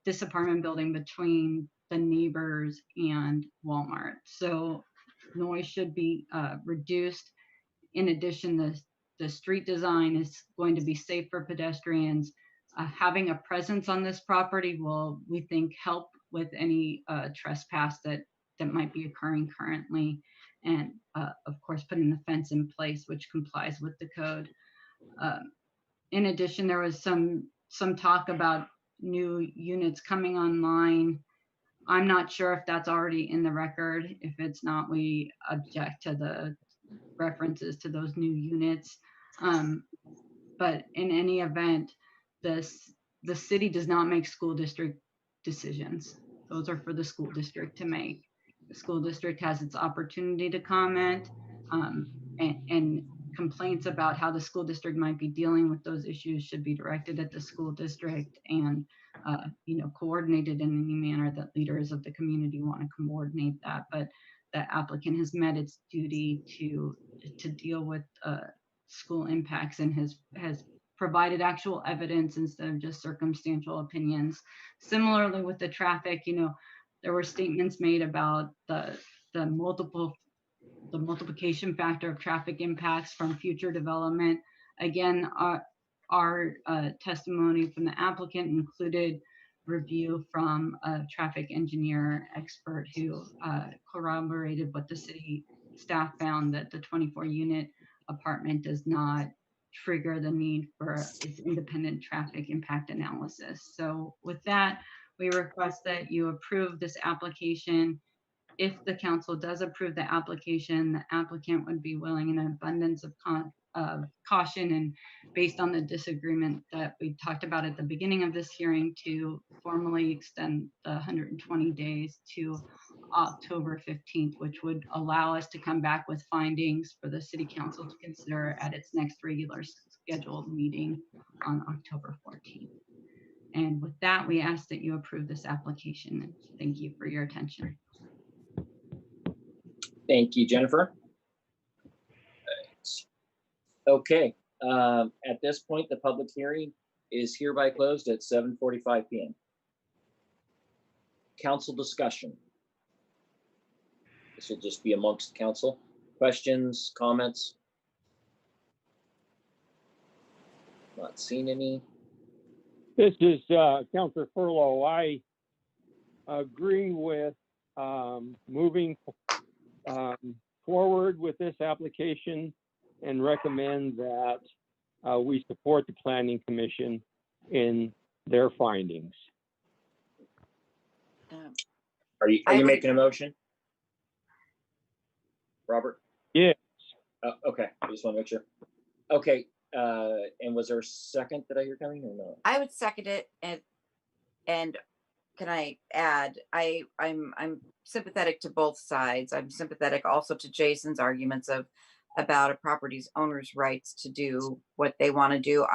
[SPEAKER 12] this apartment building between the neighbors and Walmart. So noise should be reduced. In addition, the street design is going to be safe for pedestrians. Having a presence on this property will, we think, help with any trespass that might be occurring currently. And of course, putting the fence in place, which complies with the code. In addition, there was some talk about new units coming online. I'm not sure if that's already in the record. If it's not, we object to the references to those new units. But in any event, the city does not make school district decisions. Those are for the school district to make. The school district has its opportunity to comment, and complaints about how the school district might be dealing with those issues should be directed at the school district and coordinated in any manner that leaders of the community want to coordinate that. But the applicant has met its duty to deal with school impacts and has provided actual evidence instead of just circumstantial opinions. Similarly with the traffic, there were statements made about the multiplication factor of traffic impacts from future development. Again, our testimony from the applicant included review from a traffic engineer expert who corroborated what the city staff found, that the 24-unit apartment does not trigger the need for its independent traffic impact analysis. So with that, we request that you approve this application. If the council does approve the application, the applicant would be willing, in an abundance of caution and based on the disagreement that we talked about at the beginning of this hearing, to formally extend the 120 days to October 15th, which would allow us to come back with findings for the city council to consider at its next regular scheduled meeting on October 14th. And with that, we ask that you approve this application, and thank you for your attention.
[SPEAKER 1] Thank you, Jennifer. Okay, at this point, the public hearing is hereby closed at 7:45 p.m. Council discussion. This will just be amongst council. Questions, comments? Not seen any.
[SPEAKER 13] This is Councilor Furlow. I agree with moving forward with this application and recommend that we support the Planning Commission in their findings.
[SPEAKER 1] Are you making a motion? Robert?
[SPEAKER 13] Yes.
[SPEAKER 1] Okay, I just want to make sure. Okay, and was there a second that I hear coming or no?
[SPEAKER 4] I would second it, and can I add, I'm sympathetic to both sides. I'm sympathetic also to Jason's arguments about a property's owner's rights to do what they want to do.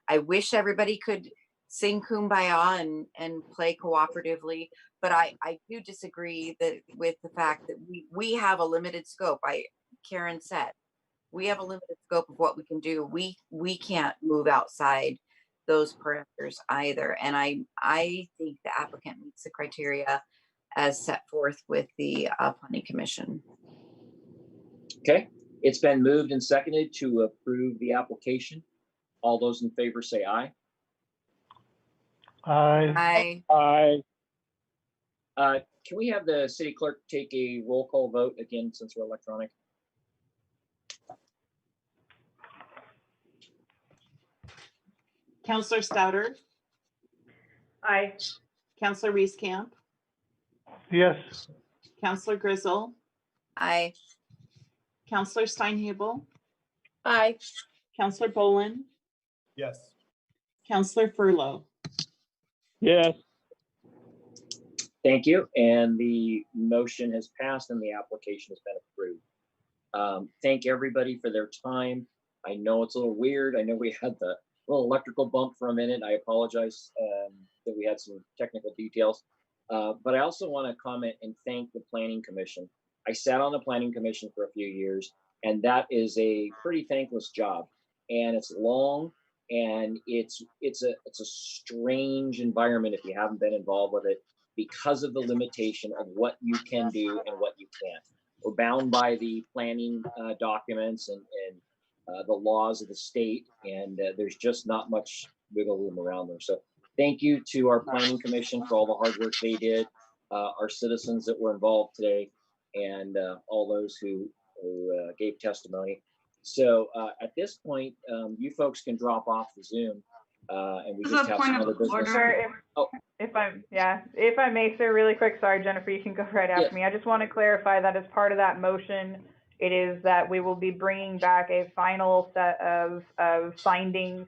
[SPEAKER 4] I wish everybody could sing kumbaya and play cooperatively, but I do disagree with the fact that we have a limited scope. Karen said, we have a limited scope of what we can do. We can't move outside those parameters either. And I think the applicant meets the criteria as set forth with the Planning Commission.
[SPEAKER 1] Okay, it's been moved and seconded to approve the application. All those in favor say aye.
[SPEAKER 3] Aye.
[SPEAKER 4] Aye.
[SPEAKER 13] Aye.
[SPEAKER 1] Can we have the city clerk take a roll call vote again since we're electronic?
[SPEAKER 2] Counselor Stouter,
[SPEAKER 9] Aye.
[SPEAKER 2] Counselor Reese-Camp,
[SPEAKER 3] Yes.
[SPEAKER 2] Counselor Grizzle,
[SPEAKER 4] Aye.
[SPEAKER 2] Counselor Steinhebel,
[SPEAKER 14] Aye.
[SPEAKER 2] Counselor Bolin,
[SPEAKER 10] Yes.
[SPEAKER 2] Counselor Furlow.
[SPEAKER 13] Yes.
[SPEAKER 1] Thank you. And the motion has passed and the application has been approved. Thank everybody for their time. I know it's a little weird. I know we had the little electrical bump for a minute. I apologize that we had some technical details. But I also want to comment and thank the Planning Commission. I sat on the Planning Commission for a few years, and that is a pretty thankless job. And it's long, and it's a strange environment if you haven't been involved with it, because of the limitation of what you can do and what you can't. We're bound by the planning documents and the laws of the state, and there's just not much wiggle room around them. So thank you to our Planning Commission for all the hard work they did, our citizens that were involved today, and all those who gave testimony. So at this point, you folks can drop off the Zoom, and we just have some other business.
[SPEAKER 5] If I may, sir, really quick. Sorry, Jennifer, you can go right after me. I just want to clarify that as part of that motion, it is that we will be bringing back a final set of findings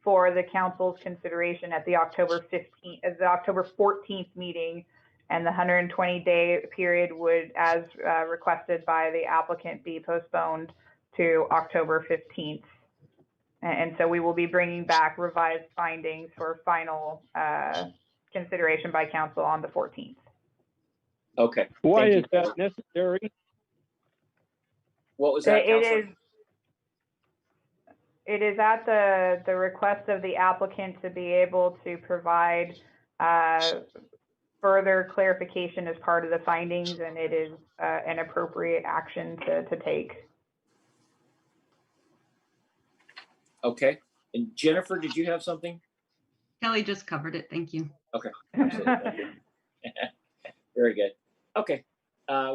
[SPEAKER 5] for the council's consideration at the October 14th meeting, and the 120-day period would, as requested by the applicant, be postponed to October 15th. And so we will be bringing back revised findings for final consideration by council on the 14th.
[SPEAKER 1] Okay.
[SPEAKER 13] Why is that necessary?
[SPEAKER 1] What was that, Counselor?
[SPEAKER 5] It is at the request of the applicant to be able to provide further clarification as part of the findings, and it is an appropriate action to take.
[SPEAKER 1] Okay. And Jennifer, did you have something?
[SPEAKER 12] Kelly just covered it. Thank you.
[SPEAKER 1] Okay. Absolutely. Thank you. Very good. Okay.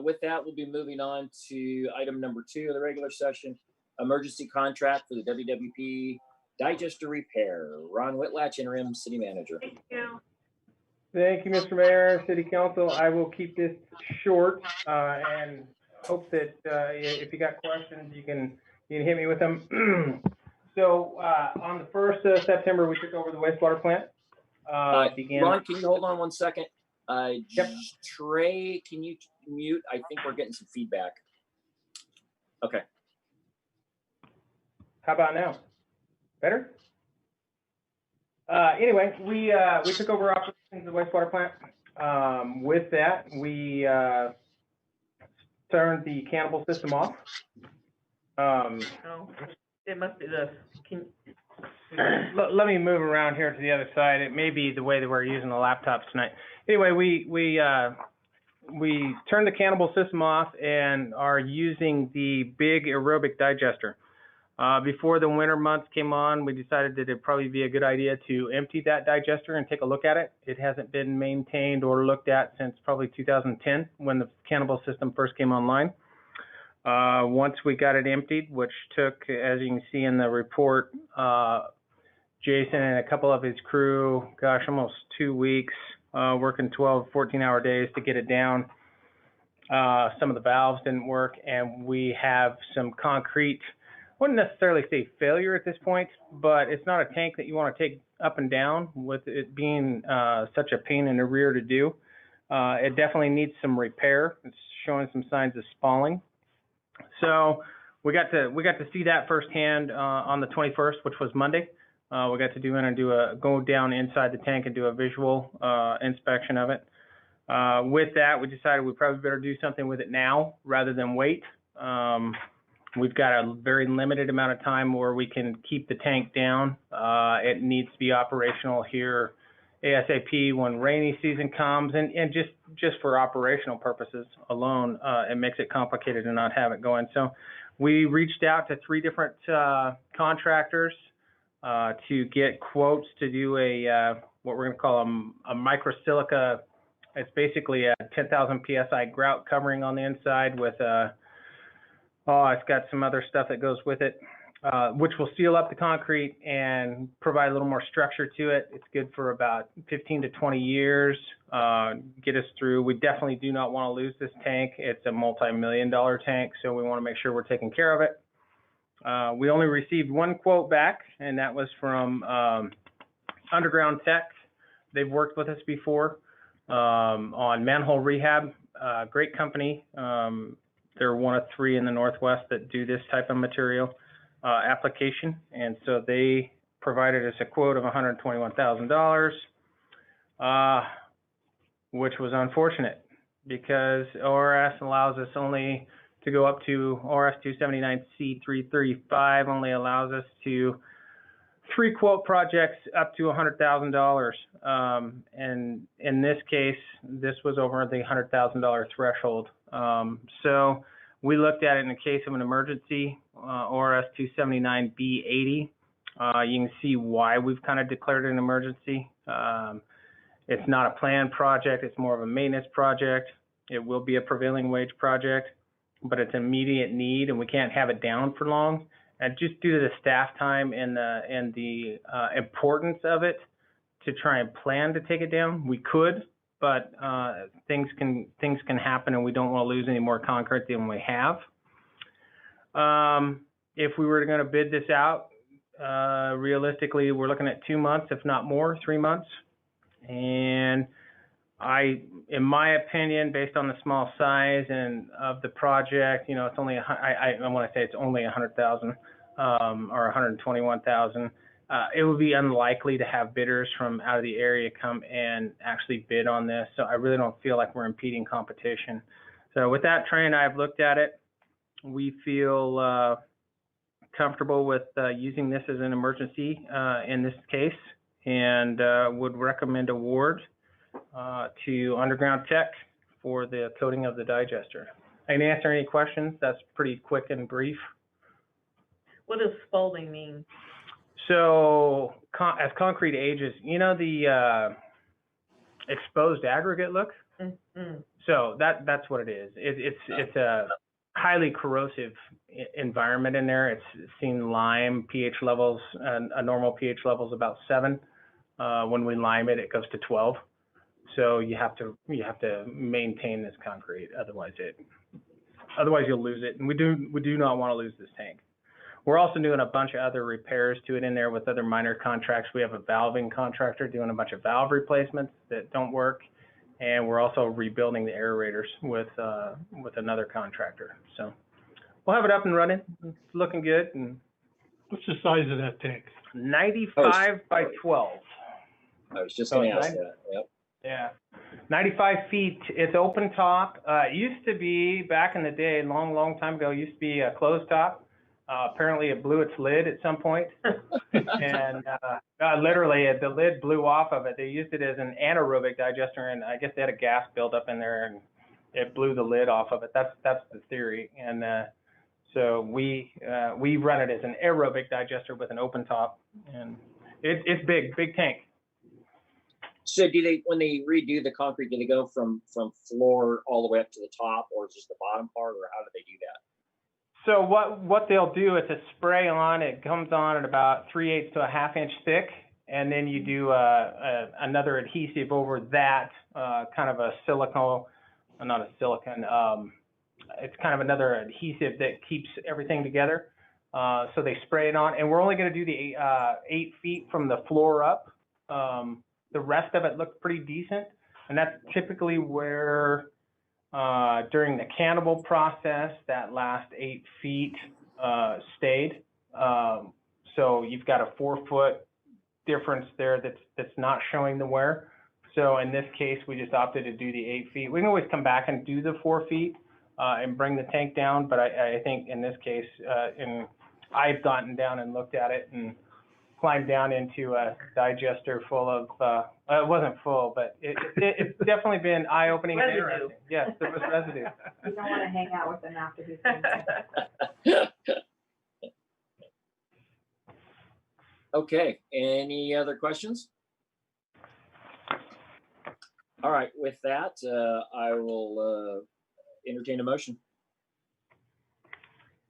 [SPEAKER 1] With that, we'll be moving on to item number 2 of the regular session, emergency contract for the WWP digester repair. Ron Whitlatch, interim city manager.
[SPEAKER 9] Thank you.
[SPEAKER 15] Thank you, Mr. Mayor, City Council. I will keep this short and hope that if you got questions, you can hit me with them. So on the 1st of September, we took over the wastewater plant.
[SPEAKER 1] Ron, can you hold on one second?
[SPEAKER 15] Yep.
[SPEAKER 1] Trey, can you mute? I think we're getting some feedback. Okay.
[SPEAKER 15] How about now? Better? Anyway, we took over operations of the wastewater plant. With that, we turned the cannibal system off.
[SPEAKER 9] No, it must be this.
[SPEAKER 15] Let me move around here to the other side. It may be the way that we're using the laptops tonight. Anyway, we turned the cannibal system off and are using the big aerobic digester. Before the winter months came on, we decided that it'd probably be a good idea to empty that digester and take a look at it. It hasn't been maintained or looked at since probably 2010 when the cannibal system first came online. Once we got it emptied, which took, as you can see in the report, Jason and a couple of his crew, gosh, almost 2 weeks, working 12, 14-hour days to get it down. Some of the valves didn't work, and we have some concrete, I wouldn't necessarily say failure at this point, but it's not a tank that you want to take up and down with it being such a pain in the rear to do. It definitely needs some repair. It's showing some signs of spalling. So we got to see that firsthand on the 21st, which was Monday. We got to go down inside the tank and do a visual inspection of it. With that, we decided we probably better do something with it now rather than wait. We've got a very limited amount of time where we can keep the tank down. It needs to be operational here ASAP when rainy season comes, and just for operational purposes alone, it makes it complicated to not have it going. So we reached out to 3 different contractors to get quotes to do what we're going to call a microsilica. It's basically a 10,000 PSI grout covering on the inside with it's got some other stuff that goes with it, which will seal up the concrete and provide a little more structure to it. It's good for about 15 to 20 years, get us through. We definitely do not want to lose this tank. It's a multi-million-dollar tank, so we want to make sure we're taking care of it. We only received 1 quote back, and that was from Underground Tech. They've worked with us before on manhole rehab. Great company. They're one of 3 in the Northwest that do this type of material application, and so they provided us a quote of $121,000, which was unfortunate because ORS allows us only to go up to ORS 279C335 only allows us to 3 quote projects up to $100,000. And in this case, this was over the $100,000 threshold. So we looked at it in the case of an emergency, ORS 279B80. You can see why we've kind of declared it an emergency. It's not a planned project. It's more of a maintenance project. It will be a prevailing wage project, but it's immediate need, and we can't have it down for long. And just due to the staff time and the importance of it, to try and plan to take it down, we could, but things can happen, and we don't want to lose any more concrete than we have. If we were going to bid this out, realistically, we're looking at 2 months, if not more, 3 months. And in my opinion, based on the small size and of the project, it's only I want to say it's only 100,000 or 121,000. It would be unlikely to have bidders from out of the area come and actually bid on this. So I really don't feel like we're impeding competition. So with that, Trey and I have looked at it. We feel comfortable with using this as an emergency in this case, and would recommend award to Underground Tech for the coating of the digester. I can answer any questions. That's pretty quick and brief.
[SPEAKER 9] What does spalding mean?
[SPEAKER 15] So as concrete ages, the exposed aggregate look?
[SPEAKER 9] Mm-hmm.
[SPEAKER 15] So that's what it is. It's a highly corrosive environment in there. It's seen lime pH levels, a normal pH level is about 7. When we lime it, it goes to 12. So you have to maintain this concrete, otherwise you'll lose it. And we do not want to lose this tank. We're also doing a bunch of other repairs to it in there with other minor contracts. We have a valving contractor doing a bunch of valve replacements that don't work, and we're also rebuilding the aerators with another contractor. So we'll have it up and running. It's looking good. And
[SPEAKER 3] what's the size of that tank?
[SPEAKER 15] 95 by 12.
[SPEAKER 1] I was just going to ask that. Yep.
[SPEAKER 15] Yeah, 95 feet. It's open top. It used to be, back in the day, a long time ago, it used to be a closed top. Apparently it blew its lid at some point. And literally the lid blew off of it. They used it as an anaerobic digester, and I guess they had a gas buildup in there, and it blew the lid off of it. That's the theory. And So we run it as an aerobic digester with an open top, and it's big tank.
[SPEAKER 1] So do they, when they redo the concrete, do they go from floor all the way up to the top, or just the bottom part, or how do they do that?
[SPEAKER 15] So what they'll do, it's a spray on. It comes on at about 3/8 to a 1/2 inch thick, and then you do another adhesive over that, kind of a silicone, not a silicone. It's kind of another adhesive that keeps everything together. So they spray it on, and we're only going to do the 8 feet from the floor up. The rest of it looked pretty decent, and that's typically where during the cannibal process, that last 8 feet stayed. So you've got a 4-foot difference there that's not showing the wear. So in this case, we just opted to do the 8 feet. We can always come back and do the 4 feet and bring the tank down, but I think in this case, I've gotten down and looked at it and climbed down into a digester full of, it wasn't full, but it's definitely been eye-opening and
[SPEAKER 9] Residue.
[SPEAKER 15] interesting. Yes, there was residue.
[SPEAKER 5] You don't want to hang out with them after he's done.
[SPEAKER 1] Okay, any other questions? All right, with that, I will entertain a motion.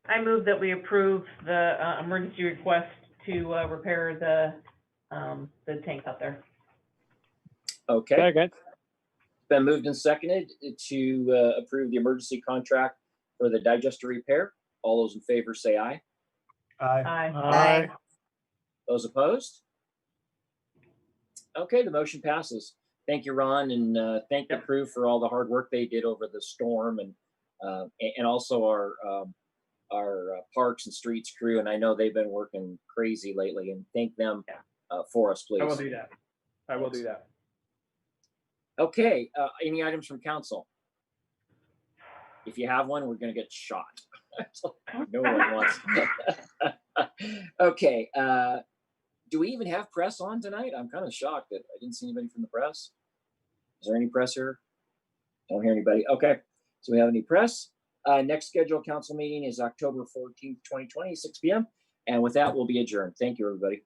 [SPEAKER 9] I move that we approve the emergency request to repair the tanks out there.
[SPEAKER 1] Okay,
[SPEAKER 13] Second.
[SPEAKER 1] been moved and seconded to approve the emergency contract for the digester repair. All those in favor say aye.
[SPEAKER 10] Aye.
[SPEAKER 9] Aye.
[SPEAKER 1] Those opposed? Okay, the motion passes. Thank you, Ron, and thank the crew for all the hard work they did over the storm, and also our parks and streets crew. And I know they've been working crazy lately, and thank them for us, please.
[SPEAKER 15] I will do that. I will do that.
[SPEAKER 1] Okay, any items from council? If you have one, we're gonna get shot. No one wants. Okay, do we even have press on tonight? I'm kind of shocked that I didn't see anybody from the press. Is there any press here? Don't hear anybody. Okay, so we have any press. Next scheduled council meeting is October 14th, 2020, 6 p.m. And with that, we'll be adjourned. Thank you, everybody.